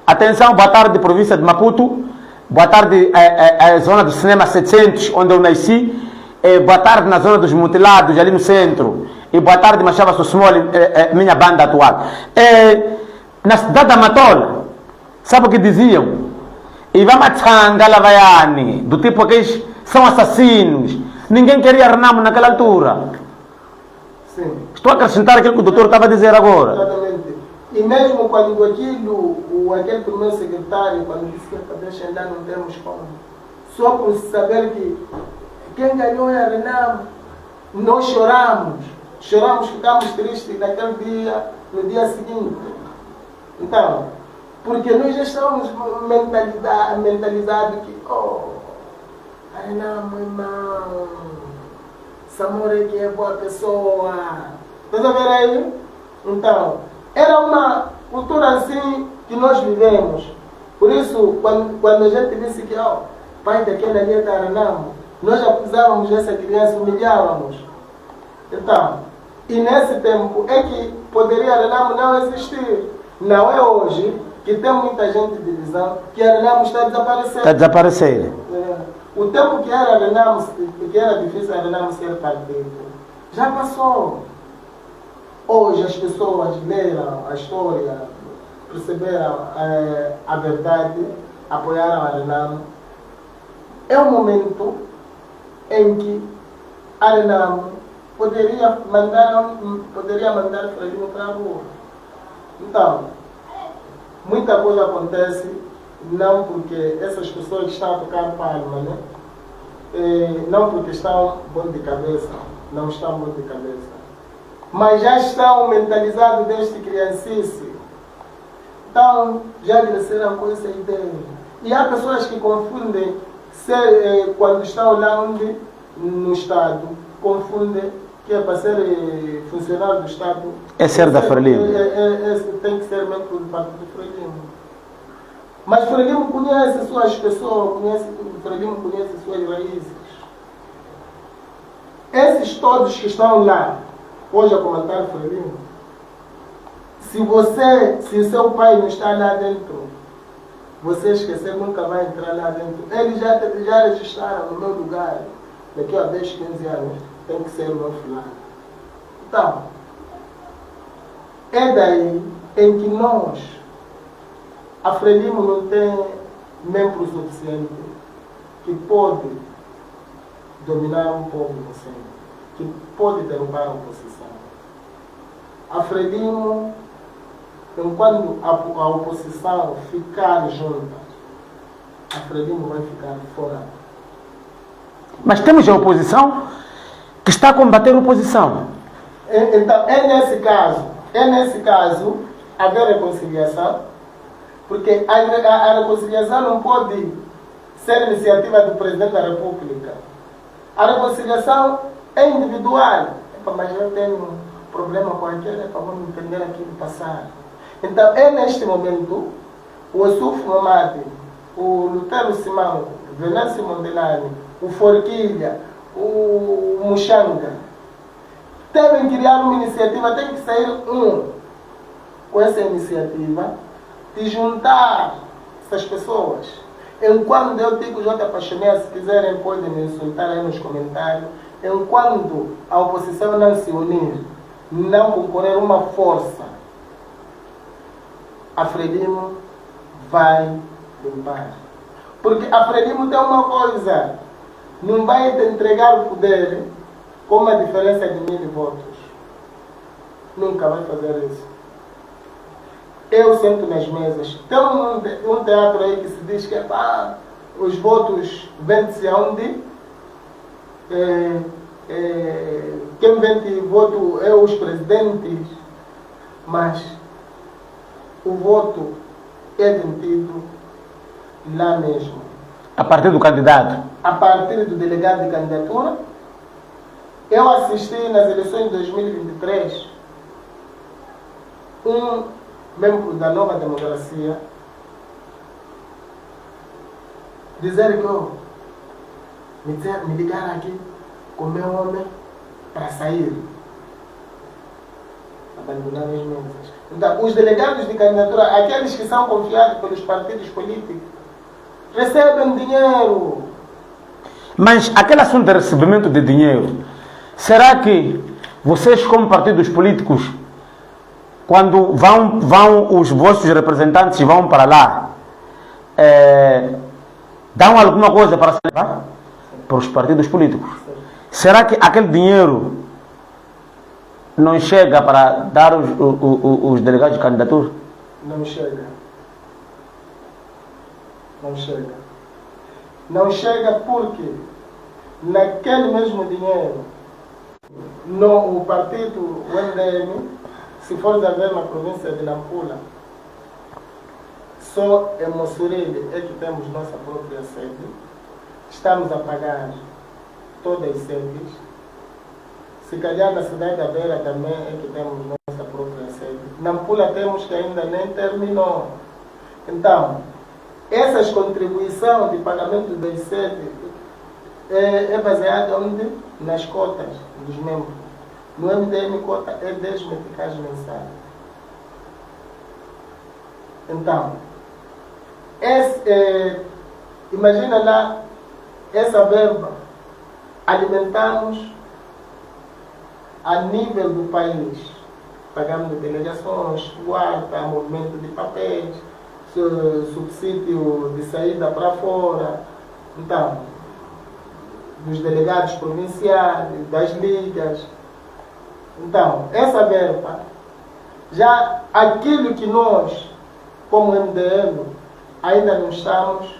atenção, boa tarde, província de Maputo, boa tarde, a zona do cinema 700, onde eu nasci, boa tarde na zona dos mutilados, ali no centro, e boa tarde, Machava Sossumoli, minha banda atual. Na cidade da Matola, sabe o que diziam? Ivamatsanga Lavaiani, do tipo que eles são assassinos. Ninguém queria Renamo naquela altura. Sim. Estou a acrescentar aquilo que o doutor estava a dizer agora. Exatamente. E mesmo quando aquele primeiro secretário, quando disse que deixa andar, não temos como. Só por saber que quem ganhou é a Renamo, nós choramos. Choramos, ficamos tristes naquele dia, no dia seguinte. Então, porque nós já estamos mentalizados que, a Renamo, irmão, Samora que é boa pessoa. Estás a ver aí? Então, era uma cultura assim que nós vivemos. Por isso, quando a gente disse que pai daquele ali é da Renamo, nós acusávamos essa criança, humilhávamos. Então, e nesse tempo é que poderia a Renamo não existir. Não é hoje que tem muita gente de visão que a Renamo está a desaparecer. Está a desaparecer. O tempo que era Renamo, que era difícil a Renamo ser partido, já passou. Hoje as pessoas leram a história, perceberam a verdade, apoiaram a Renamo. É um momento em que a Renamo poderia mandar Frelimo para a rua. Então, muita coisa acontece, não porque essas pessoas estão a tocar palma, né? Não porque estão bom de cabeça, não estão bom de cabeça, mas já estão mentalizados desde criancice. Então, já cresceram com essa ideia. E há pessoas que confundem, quando estão lá no Estado, confundem que é para ser funcionário do Estado. É ser da Frelimo. Tem que ser membro do Partido do Frelimo. Mas Frelimo conhece suas pessoas, Frelimo conhece suas raízes. Esses todos que estão lá, hoje a comentar Frelimo, se o seu pai não está lá dentro, você esquecer, nunca vai entrar lá dentro. Eles já registraram no meu lugar, daqui a 10, 15 anos, tem que ser o meu fulano. Então, é daí em que nós, a Frelimo não tem membro suficiente que pode dominar um povo no centro, que pode derrubar a oposição. A Frelimo, enquanto a oposição ficar junta, a Frelimo vai ficar fora. Mas temos a oposição que está a combater a oposição. Então, é nesse caso haver reconciliação, porque a reconciliação não pode ser iniciativa do Presidente da República. A reconciliação é individual. Mas eu tenho um problema qualquer, vamos entender aquilo passado. Então, é neste momento, o Ossuf Mamadi, o Lutero Simão, o Venâncio Mondelani, o Forquilha, o Muxanga, devem criar uma iniciativa, tem que sair com essa iniciativa, de juntar essas pessoas. Enquanto eu digo J. Pachoné, se quiserem podem me insultar aí nos comentários, enquanto a oposição não se unir, não concorrer uma força, a Frelimo vai limpar. Porque a Frelimo tem uma coisa, não vai te entregar o poder com uma diferença de 1000 votos. Nunca vai fazer isso. Eu sento nas mesas. Tem um teatro aí que se diz que os votos vendem-se aonde? Quem vende voto é os presidentes, mas o voto é vendido lá mesmo. A partir do candidato? A partir do delegado de candidatura. Eu assisti nas eleições de 2023 um membro da nova democracia dizer que me ligaram aqui com o meu homem para sair, abandonar as mesas. Então, os delegados de candidatura, aqueles que são confiados pelos partidos políticos, recebem dinheiro. Mas aquele assunto de recebimento de dinheiro, será que vocês, como partidos políticos, quando vão os vossos representantes vão para lá, dão alguma coisa para se levar para os partidos políticos? Será que aquele dinheiro não chega para dar os delegados de candidatura? Não chega. Não chega. Não chega porque naquele mesmo dinheiro, o partido, o MDM, se for a ver na província de Nampula, só em Mossorelli é que temos nossa própria sede. Estamos a pagar todas as sedes. Se calhar na cidade da Beira também é que temos nossa própria sede. Nampula temos que ainda nem terminou. Então, essas contribuições de pagamento das sedes é baseada onde? Nas cotas dos membros. No MDM cota é 10 meticais mensais. Então, imagina lá, essa verba alimentamos a nível do país. Pagamos delegações, guarda, movimento de papéis, subsídio de saída para fora. Então, dos delegados provinciais, das ligas. Então, essa verba, já aquilo que nós, como MDM, ainda não estamos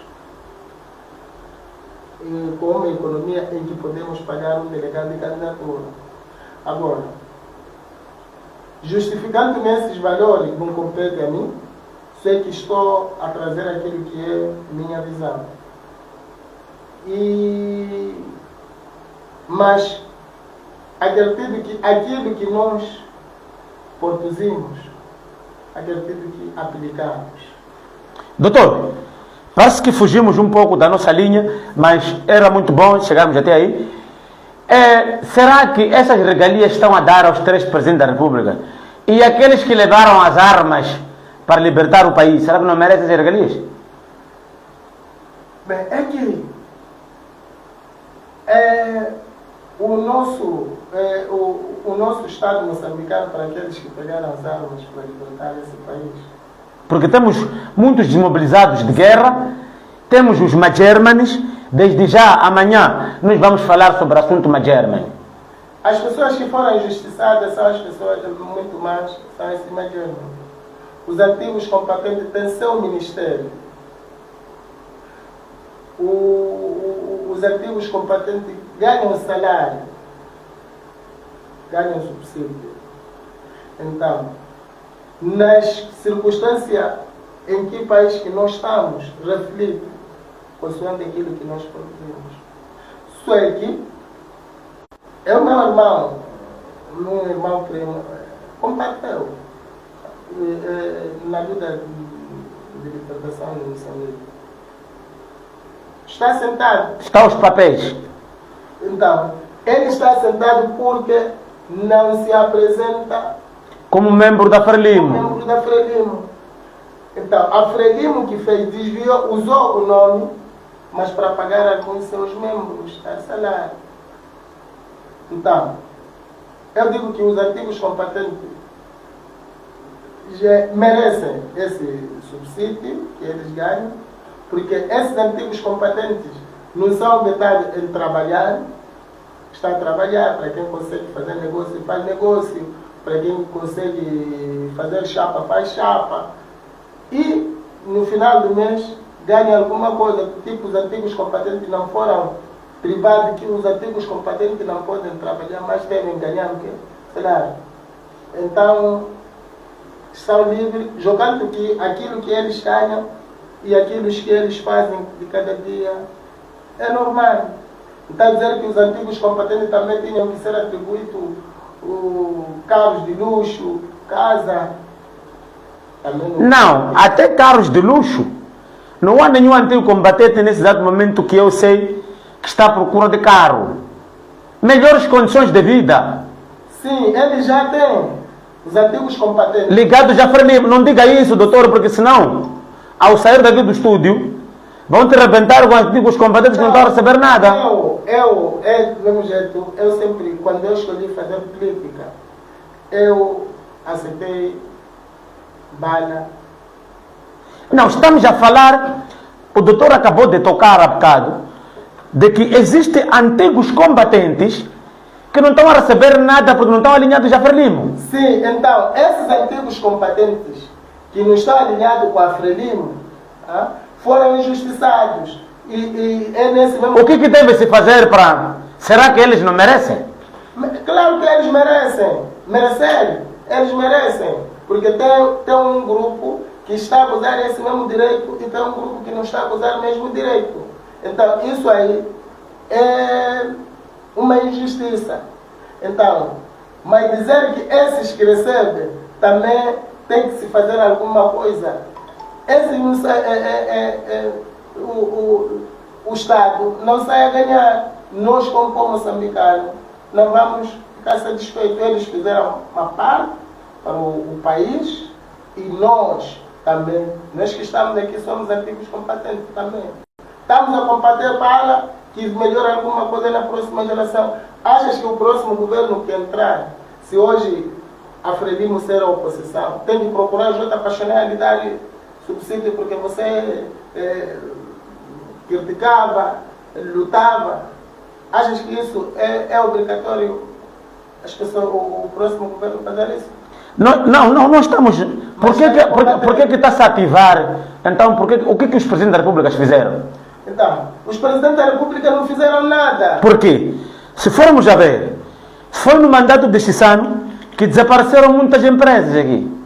com uma economia em que podemos pagar um delegado de candidatura. Agora, justificando esses valores que não competem a mim, sei que estou a trazer aquilo que é minha visão. Mas acredito que aquilo que nós produzimos, acredito que aplicamos. Doutor, parece que fugimos um pouco da nossa linha, mas era muito bom chegarmos até aí. Será que essas regalias estão a dar aos 3 presidentes da República? E aqueles que levaram as armas para libertar o país, será que não merecem essas regalias? Bem, é que o nosso Estado moçambicano, para aqueles que pegaram as armas para libertar esse país. Porque temos muitos desmobilizados de guerra, temos os Magermanes. Desde já, amanhã, nós vamos falar sobre o assunto Magerman. As pessoas que foram injustiçadas são as pessoas muito mais, são esses Magerman. Os antigos combatentes têm seu ministério. Os antigos combatentes ganham salário, ganham subsídio. Então, nas circunstâncias em que país que nós estamos, reflete consoante aquilo que nós produzimos. Só é que é o meu irmão que combateu na luta de libertação de Moçambique. Está sentado. Está os papéis. Então, ele está sentado porque não se apresenta como membro da Frelimo. Como membro da Frelimo. Então, a Frelimo que fez desvio usou o nome, mas para pagar alguns seus membros, dar salário. Então, eu digo que os antigos combatentes já merecem esse subsídio que eles ganham, porque esses antigos combatentes não são vetados em trabalhar, está a trabalhar, para quem consegue fazer negócio, faz negócio, para quem consegue fazer chapa, faz chapa. E no final do mês ganha alguma coisa, tipo os antigos combatentes não foram privados, que os antigos combatentes não podem trabalhar, mas devem ganhar o quê? Salário. Então, estão livres, jogando que aquilo que eles ganham e aquilo que eles fazem de cada dia é normal. Então, dizer que os antigos combatentes também tinham que ser atribuídos carros de luxo, casa, Não, até carros de luxo. Não há nenhum antigo combatente nesse exato momento que eu sei que está à procura de carro. Melhores condições de vida. Sim, eles já têm. Os antigos combatentes. Ligados já para mim. Não diga isso, doutor, porque senão, ao sair daqui do estúdio, vão te arrebentar com os antigos combatentes que não estão a receber nada. Do mesmo jeito, eu sempre, quando eu escolhi fazer política, eu aceitei bala. Não, estamos a falar, o doutor acabou de tocar há bocado, de que existem antigos combatentes que não estão a receber nada porque não estão alinhados a Frelimo. Sim, então, esses antigos combatentes que não estão alinhados com a Frelimo foram injustiçados. E é nesse mesmo... O que deve se fazer para... Será que eles não merecem? Claro que eles merecem. Eles merecem. Porque tem um grupo que está a usar esse mesmo direito e tem um grupo que não está a usar o mesmo direito. Então, isso aí é uma injustiça. Então, mas dizer que esses que recebem também tem que se fazer alguma coisa. O Estado não sai a ganhar. Nós, como povo moçambicano, não vamos ficar satisfeitos. Eles fizeram uma parte para o país e nós também. Nós que estamos aqui somos antigos combatentes também. Estamos a combater para que melhore alguma coisa na próxima geração. Achas que o próximo governo que entrar, se hoje a Frelimo ser a oposição, tem de procurar a Jota Paixonel e dar subsídio porque você criticava, lutava? Achas que isso é obrigatório as pessoas, o próximo governo fazer isso? Não estamos... Por que está-se a ativar? Então, o que os presidentes da República fizeram? Então, os presidentes da República não fizeram nada. Por quê? Se formos a ver, foi no mandato de Chissano que desapareceram muitas empresas aqui.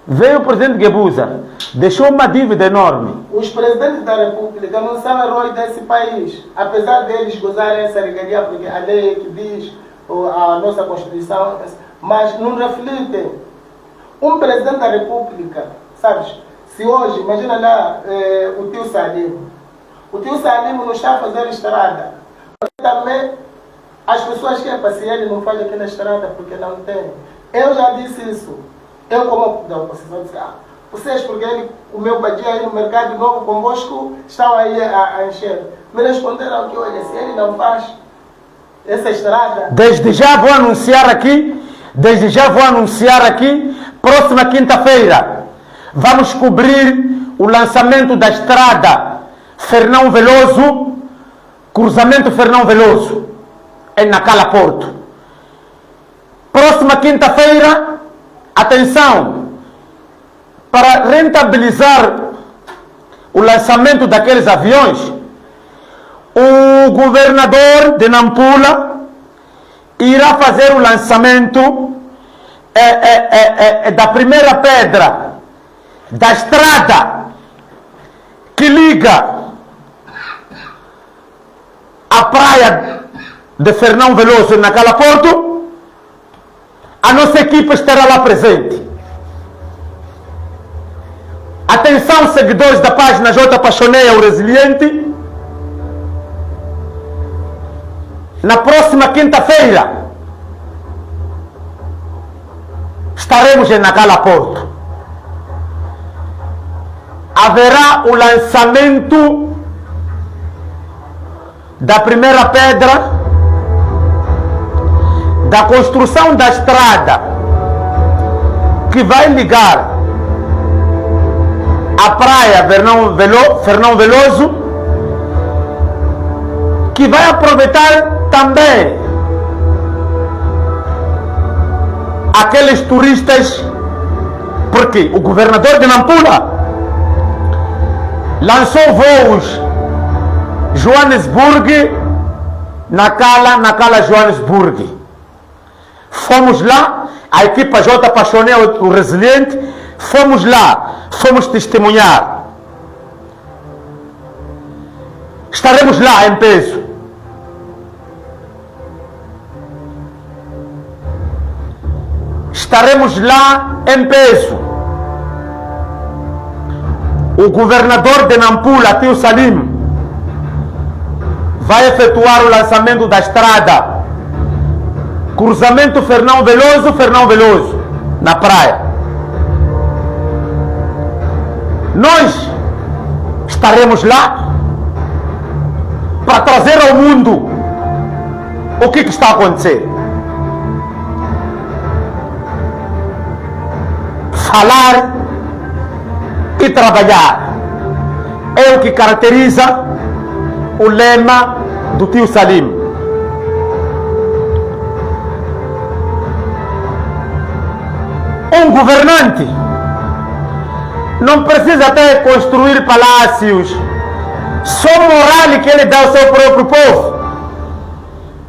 Veio o presidente Guebuza, deixou uma dívida enorme. Os presidentes da República não são heróis desse país. Apesar deles gozarem essa regalia, porque a lei que diz, a nossa Constituição, mas não refletem. Um presidente da República, sabes, se hoje, imagina lá o tio Salim. O tio Salim não está a fazer estrada. Também as pessoas querem passear, ele não faz aquela estrada porque não tem. Eu já disse isso. Eu, como da oposição, disse: vocês, porque o meu badia aí no mercado novo convosco, estão aí a encher. Me responderam que, olha, se ele não faz essa estrada... Desde já vou anunciar aqui, próxima quinta-feira, vamos cobrir o lançamento da estrada Fernão Veloso, cruzamento Fernão Veloso, em Nacala Porto. Próxima quinta-feira, atenção, para rentabilizar o lançamento daqueles aviões, o governador de Nampula irá fazer o lançamento da primeira pedra da estrada que liga a praia de Fernão Veloso na Cala Porto. A nossa equipa estará lá presente. Atenção, seguidores da página J. Paixoneia, o Resiliente. Na próxima quinta-feira estaremos em Nacala Porto. Haverá o lançamento da primeira pedra da construção da estrada que vai ligar a praia Fernão Veloso, que vai aproveitar também aqueles turistas, porque o governador de Nampula lançou voos Joanesburgo, Nacala Joanesburgo. Fomos lá, a equipa J. Paixonel, o Resiliente, fomos lá, fomos testemunhar. Estaremos lá em peso. Estaremos lá em peso. o governador de Nampula, Tio Salim, vai efetuar o lançamento da estrada cruzamento Fernão Veloso, na praia. Nós estaremos lá para trazer ao mundo o que está a acontecer. Falar e trabalhar é o que caracteriza o lema do Tio Salim. Um governante não precisa até construir palácios, só moral que ele dá ao seu próprio povo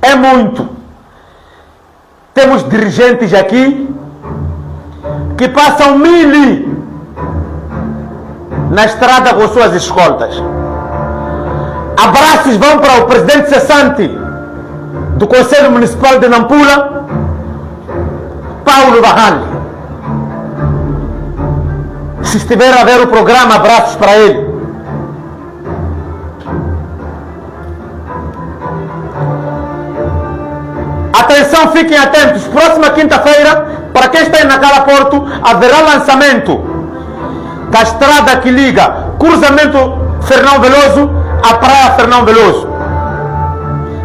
é muito. Temos dirigentes aqui que passam 1000 na estrada com suas escoltas. Abraços vão para o presidente cessante do Conselho Municipal de Nampula, Paulo Barrani. Se estiver a ver o programa, abraços para ele. Atenção, fiquem atentos. Próxima quinta-feira, para quem está em Nacala Porto, haverá lançamento da estrada que liga cruzamento Fernão Veloso à praia Fernão Veloso.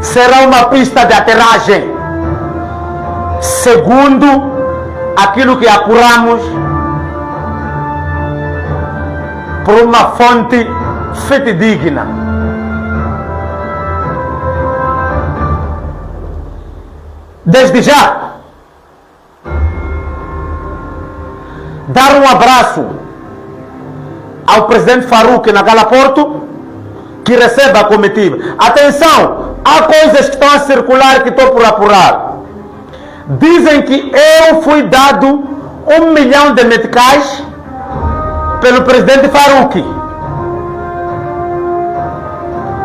Será uma pista de aterragem, segundo aquilo que apuramos por uma fonte fidedigna. Desde já, dar um abraço ao presidente Faruque na Nacala Porto, que recebe a comitiva. Atenção, há coisas que estão a circular que estou por apurar. Dizem que eu fui dado 1 milhão de meticais pelo presidente Faruque.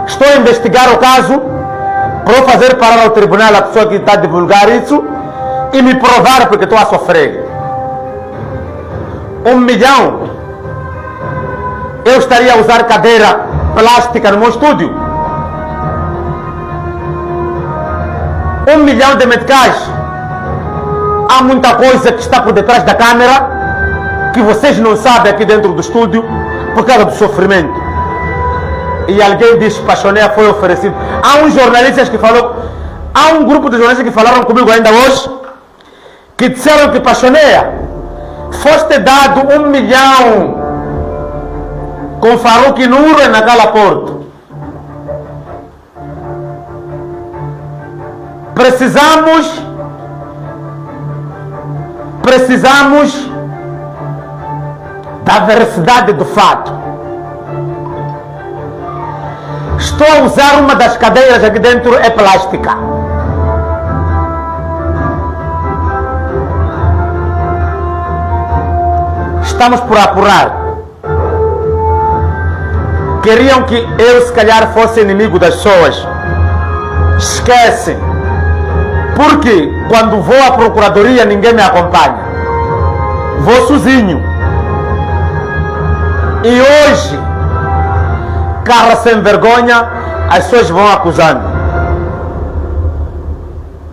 Estou a investigar o caso para fazer parar ao tribunal a pessoa que está a divulgar isso e me provar porque estou a sofrer. 1 milhão. Eu estaria a usar cadeira plástica no meu estúdio. 1 milhão de meticais. Há muita coisa que está por detrás da câmera que vocês não sabem aqui dentro do estúdio por causa do sofrimento. E alguém disse que Pachoneia foi oferecido. Há uns jornalistas que falaram, há um grupo de jornalistas que falaram comigo ainda hoje, que disseram que Pachoneia foste dado 1 milhão com Faruque Nura na Nacala Porto. Precisamos da veracidade do fato. Estou a usar uma das cadeiras aqui dentro, é plástica. Estamos por apurar. Queriam que eu, se calhar, fosse inimigo das pessoas. Esquecem. Porque quando vou à procuradoria ninguém me acompanha. Vou sozinho. E hoje, cara sem vergonha, as pessoas vão acusando.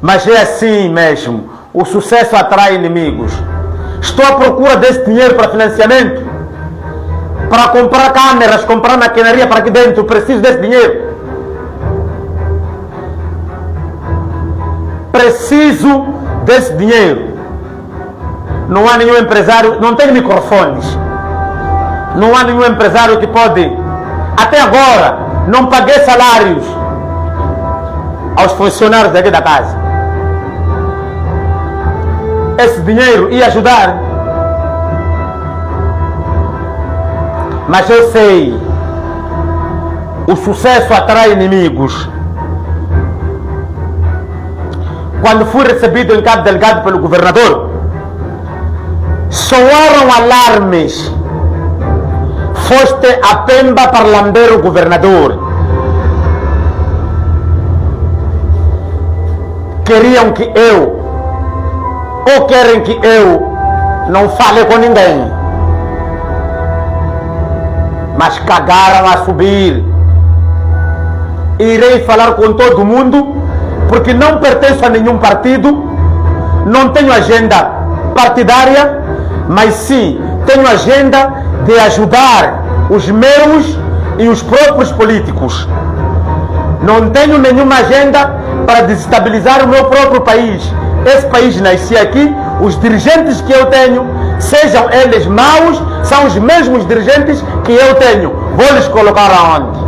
Mas é assim mesmo. O sucesso atrai inimigos. Estou à procura desse dinheiro para financiamento, para comprar câmeras, comprar maquinaria para aqui dentro. Preciso desse dinheiro. Preciso desse dinheiro. Não há nenhum empresário, não tem microfones. Não há nenhum empresário que pode. Até agora, não paguei salários aos funcionários daqui da casa. Esse dinheiro ia ajudar. Mas eu sei, o sucesso atrai inimigos. Quando fui recebido em Cabo Delgado pelo governador, soaram alarmes. Foste a Pemba para lamber o governador. Queriam que eu, ou querem que eu, não fale com ninguém. mas cagaram a subir. Irei falar com todo mundo, porque não pertenço a nenhum partido, não tenho agenda partidária, mas sim tenho agenda de ajudar os meus e os próprios políticos. Não tenho nenhuma agenda para desestabilizar o meu próprio país. Esse país nasceu aqui, os dirigentes que eu tenho, sejam eles maus, são os mesmos dirigentes que eu tenho. Vou lhes colocar aonde?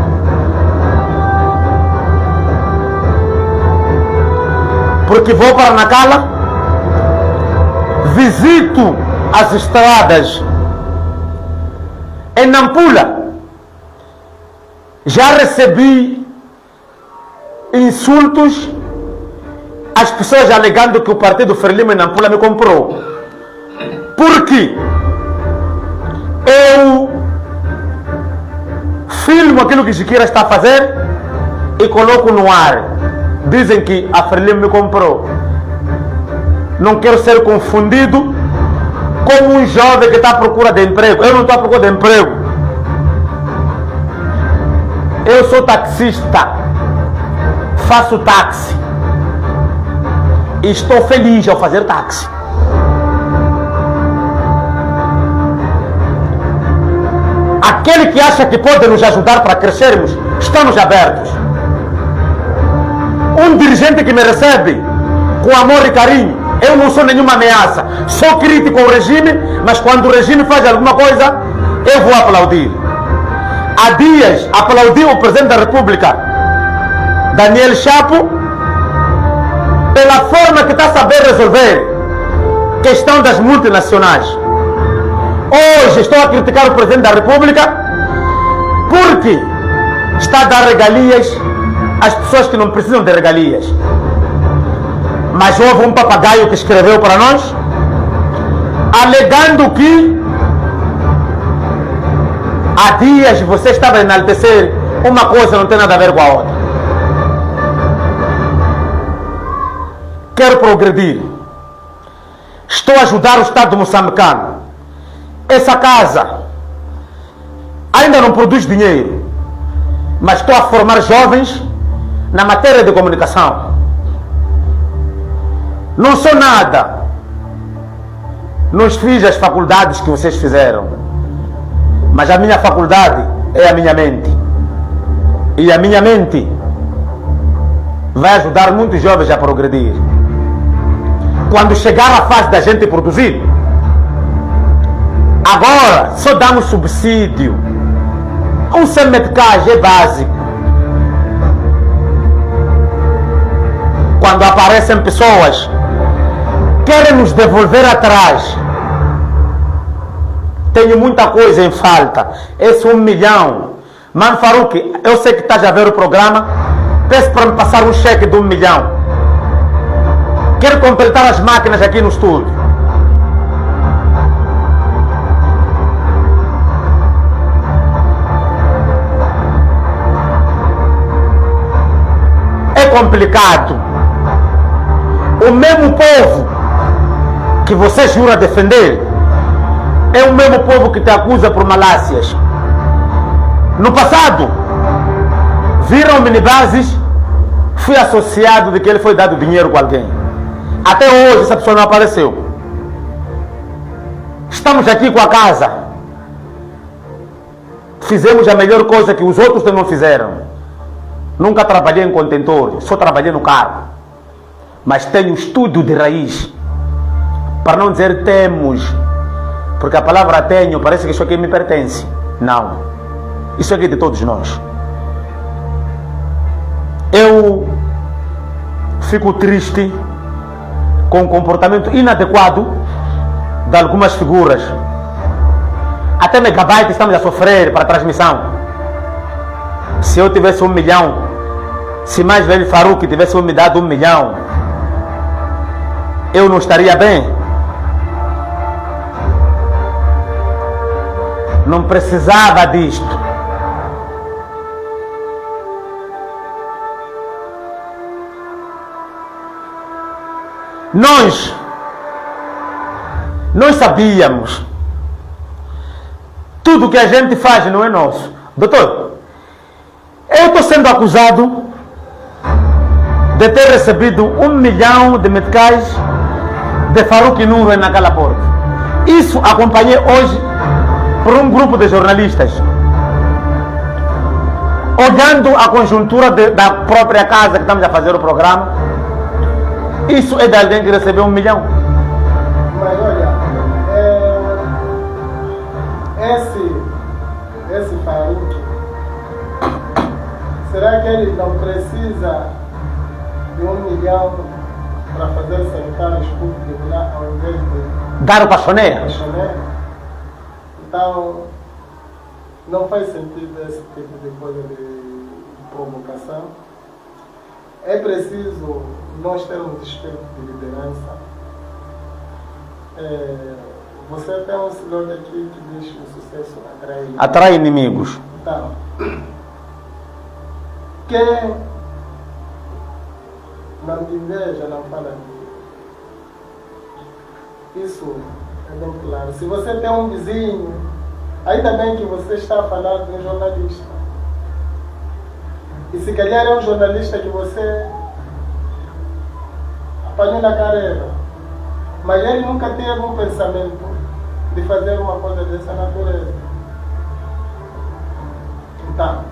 Porque vou para Nacala, visito as estradas. Em Nampula, já recebi insultos, as pessoas alegando que o partido Frelimo em Nampula me comprou. Porque eu filmo aquilo que Chiquira está a fazer e coloco no ar. Dizem que a Frelimo me comprou. Não quero ser confundido como um jovem que está à procura de emprego. Eu não estou à procura de emprego. Eu sou taxista. Faço táxi. E estou feliz ao fazer táxi. Aquele que acha que pode nos ajudar para crescermos, estamos abertos. Um dirigente que me recebe com amor e carinho, eu não sou nenhuma ameaça. Sou crítico ao regime, mas quando o regime faz alguma coisa, eu vou aplaudir. Há dias aplaudi o presidente da República, Daniel Chapo, pela forma que está a saber resolver a questão das multinacionais. Hoje estou a criticar o presidente da República porque está a dar regalias às pessoas que não precisam de regalias. Mas houve um papagaio que escreveu para nós, alegando que há dias você estava a enaltecer uma coisa, não tem nada a ver com a outra. Quero progredir. Estou a ajudar o Estado moçambicano. Essa casa ainda não produz dinheiro, mas estou a formar jovens na matéria de comunicação. Não sou nada. Não fiz as faculdades que vocês fizeram, mas a minha faculdade é a minha mente. E a minha mente vai ajudar muitos jovens a progredir. Quando chegar a fase da gente produzir, agora só damos subsídio. Um semeticagem é básico. Quando aparecem pessoas que querem nos devolver atrás, tenho muita coisa em falta. Esse 1 milhão. Mano Faruque, eu sei que estás a ver o programa. Peço para me passar um cheque de 1 milhão. Quero completar as máquinas aqui no estúdio. É complicado. O mesmo povo que você jura defender é o mesmo povo que te acusa por malácias. No passado, viram minibases, fui associado de que ele foi dado dinheiro com alguém. Até hoje essa pessoa não apareceu. Estamos aqui com a casa. Fizemos a melhor coisa que os outros não fizeram. Nunca trabalhei em contentor, só trabalhei no carro. Mas tenho estudo de raiz. Para não dizer temos, porque a palavra tenho parece que isso aqui me pertence. Não. Isso aqui é de todos nós. Eu fico triste com o comportamento inadequado de algumas figuras. Até megabyte estamos a sofrer para a transmissão. Se eu tivesse 1 milhão, se mais velho Faruque tivesse me dado 1 milhão, eu não estaria bem. Não precisava disto. Nós sabíamos. tudo que a gente faz não é nosso. Doutor, eu estou sendo acusado de ter recebido 1 milhão de meticais de Faruque Nuro naquela porta. Isso acompanhei hoje por um grupo de jornalistas. Olhando a conjuntura da própria casa que estamos a fazer o programa, isso é de alguém que recebeu 1 milhão. Mas olha, esse Faruque, será que ele não precisa de 1 milhão para fazer sanitários públicos lá ao invés de dar o pachoneia? Então, não faz sentido esse tipo de coisa de provocação. É preciso nós termos espírito de liderança. Você tem um slogan aqui que diz que o sucesso atrai inimigos. Então, quem não te inveja, não fala de isso é bem claro. Se você tem um vizinho, ainda bem que você está a falar de um jornalista. E se calhar é um jornalista que você apanhou na carreira, mas ele nunca teve um pensamento de fazer uma coisa dessa natureza. Então,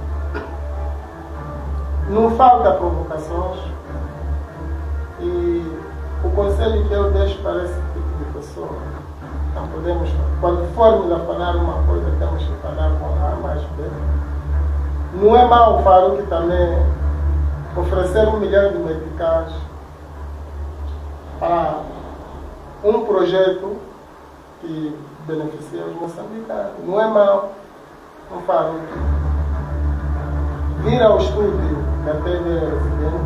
não falta provocações, e o conselho que eu deixo para esse tipo de pessoa, não podemos, quando formos a falar uma coisa, temos que falar com A mais B. Não é mau o Faruque também oferecer 1 milhão de meticais para um projeto que beneficia os moçambicanos. Não é mau o Faruque vir ao estúdio da TV Residente,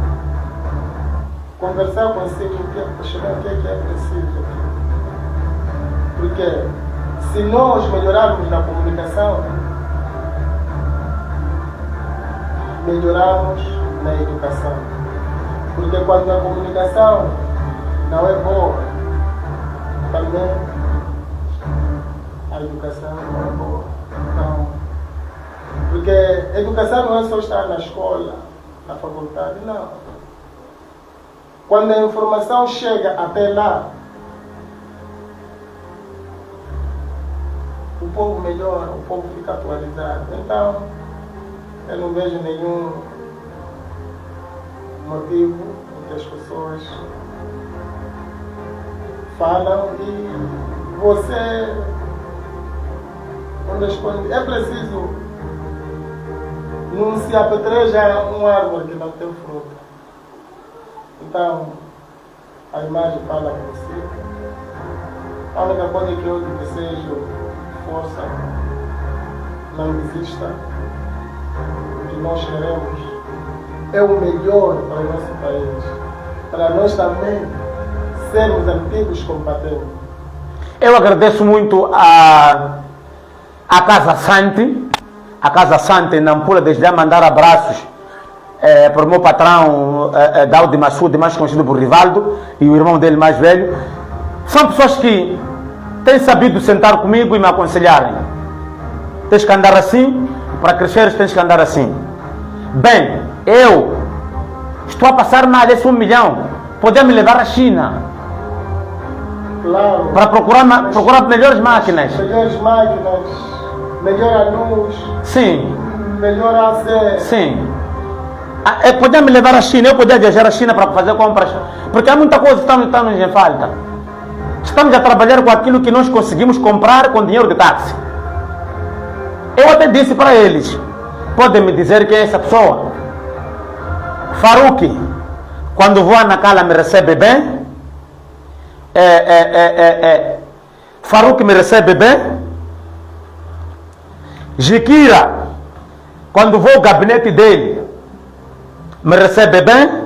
conversar consigo o que é preciso aqui. Porque se nós melhorarmos na comunicação, melhoramos na educação. Porque quando a comunicação não é boa, também a educação não é boa. Então, porque a educação não é só estar na escola, na faculdade, não. Quando a informação chega até lá, o povo melhora, o povo fica atualizado. Então, eu não vejo nenhum motivo em que as pessoas falam e você não responde. É preciso não se apedrejar uma árvore que não tem fruta. Então, a imagem fala por si. A única coisa que eu lhe desejo, força, não desista. O que nós queremos é o melhor para o nosso país, para nós também sermos antigos combatentes. Eu agradeço muito a Casa Sante, na Nampula, desde já mandar abraços para o meu patrão Daudi Massude, mais conhecido por Rivaldo, e o irmão dele mais velho. São pessoas que têm sabido sentar comigo e me aconselharem. Tens que andar assim, para cresceres tens que andar assim. Bem, eu estou a passar mal esse 1 milhão. Poder me levar à China. Claro. Para procurar melhores máquinas. Melhores máquinas, melhor a luz. Sim. Melhor a acesso. Sim. Poder me levar à China, eu poder viajar à China para fazer compras. Porque há muita coisa que estamos em falta. Estamos a trabalhar com aquilo que nós conseguimos comprar com dinheiro de táxi. Eu até disse para eles, podem me dizer quem é essa pessoa? Faruque, quando vou a Nacala me recebe bem. Faruque me recebe bem. Jiquira, quando vou ao gabinete dele, me recebe bem.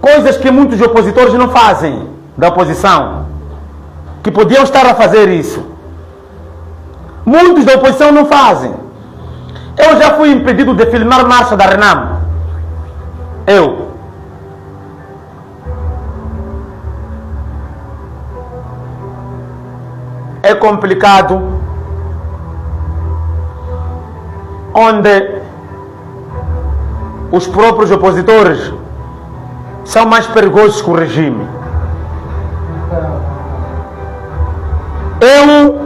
Coisas que muitos opositores não fazem, da oposição, que podiam estar a fazer isso. Muitos da oposição não fazem. Eu já fui impedido de filmar marcha da Renam. É complicado onde os próprios opositores são mais perigosos que o regime. Eu,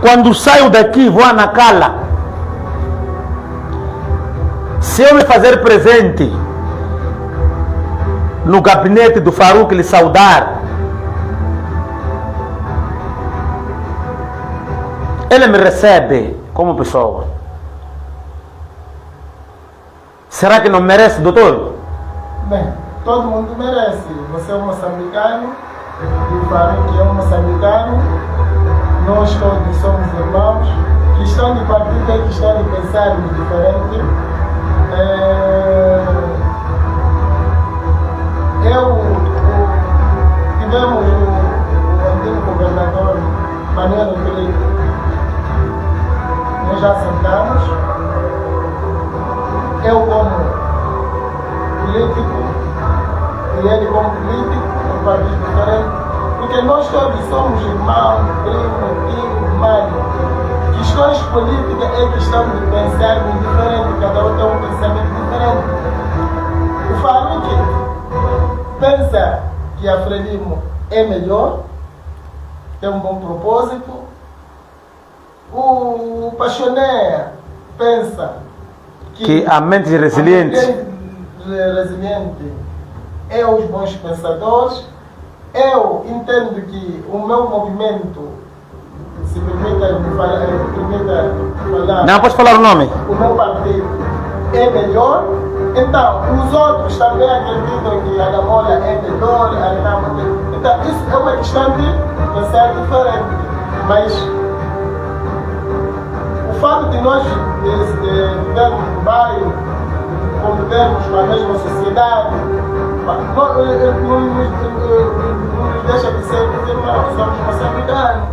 quando saio daqui, vou a Nacala. Se eu me fazer presente no gabinete do Farouk lhe saudar, ele me recebe como pessoa. Será que não merece, doutor? Bem, todo mundo merece. Você é um moçambicano, e o Farouk é um moçambicano, nós todos somos irmãos. Questão de partido é questão de pensarmos diferente. Tivemos o antigo governador Manuel Felipe. Nós já sentamos. Eu como político e ele como político, um partido diferente, porque nós todos somos irmãos, primo, tio, mãe. Questões políticas é questão de pensarmos diferente, cada um tem um pensamento diferente. O Farouk pensa que a Frelimo é melhor, tem um bom propósito. O Pachoné pensa que a mente resiliente é os bons pensadores. Eu entendo que o meu movimento, se permita falar, não pode falar o nome. O meu partido é melhor. Então, os outros também acreditam que a Namola é melhor. Então, isso é uma questão de pensar diferente. Mas o fato de nós vivermos no bairro, convivermos com a mesma sociedade, não nos deixa de ser irmãos, somos moçambicanos.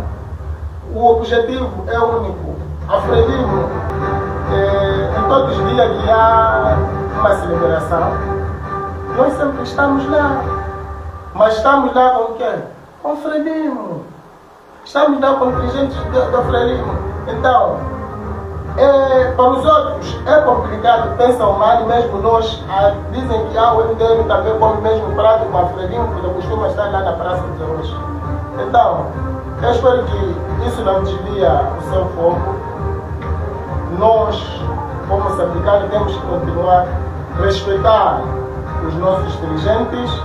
O objetivo é único. A Frelimo, em todos os dias que há uma celebração, nós sempre estamos lá. Mas estamos lá com quem? Com Frelimo. Estamos lá com dirigentes da Frelimo. Então, para os outros é complicado, pensam mal, mesmo nós dizem que o MDM também come o mesmo prato com a Frelimo, porque costuma estar lá na Praça de hoje. Então, eu espero que isso não desvia o seu foco. Nós, como moçambicanos, temos que continuar a respeitar os nossos dirigentes,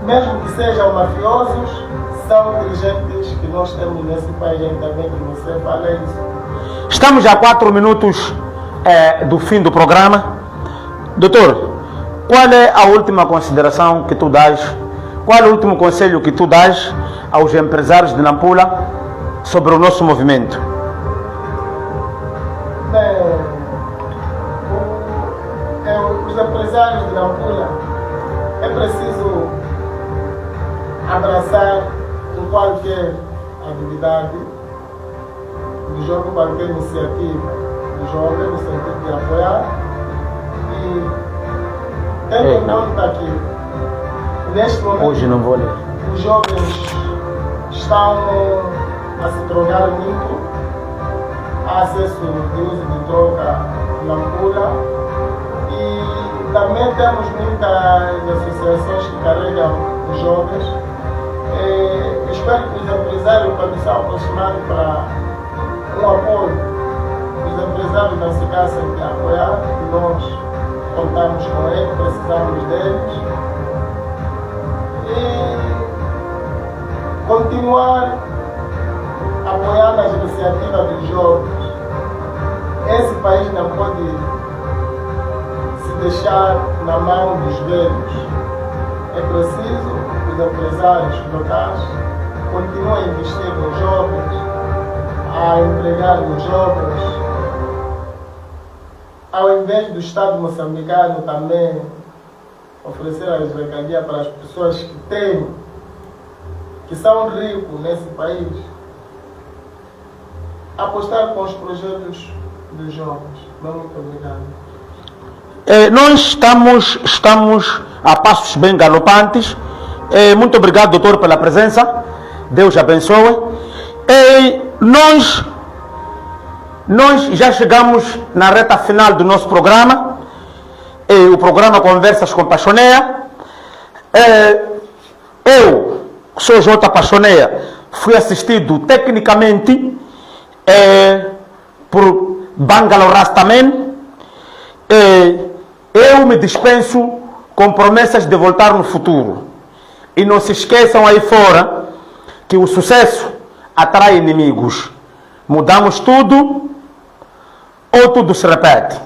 mesmo que sejam mafiosos, são dirigentes que nós temos nesse país, ainda bem que você fala isso. Estamos a 4 minutos do fim do programa. Doutor, qual é a última consideração que tu dás? Qual é o último conselho que tu dás aos empresários de Nampula sobre o nosso movimento? Bem, os empresários de Nampula é preciso abraçar em qualquer atividade do jogo, qualquer iniciativa do jogo, no sentido de apoiar. E tendo em conta que neste momento hoje não vou ler. Os jovens estão a se drogar muito, há acesso de uso de droga na Nampula, e também temos muitas associações que carregam os jovens. Espero que os empresários, quando estão aproximados para um apoio, os empresários não se cansem de apoiar, e nós contamos com eles, precisamos deles. E continuar apoiando as iniciativas dos jovens. Esse país não pode se deixar na mão dos velhos. É preciso que os empresários locais continuem a investir nos jovens, a empregar os jovens, ao invés do Estado moçambicano também oferecer as regalias para as pessoas que têm, que são ricos nesse país, apostar com os projetos dos jovens. Muito obrigado. Nós estamos a passos bem galopantes. Muito obrigado, doutor, pela presença. Deus abençoe. Nós Nós já chegamos na reta final do nosso programa, o programa Conversas com Paixoneia. Eu, que sou J. Paixoneia, fui assistido tecnicamente por Bangalore Rastaman. Eu me dispenso com promessas de voltar no futuro. E não se esqueçam aí fora que o sucesso atrai inimigos. Mudamos tudo ou tudo se repete?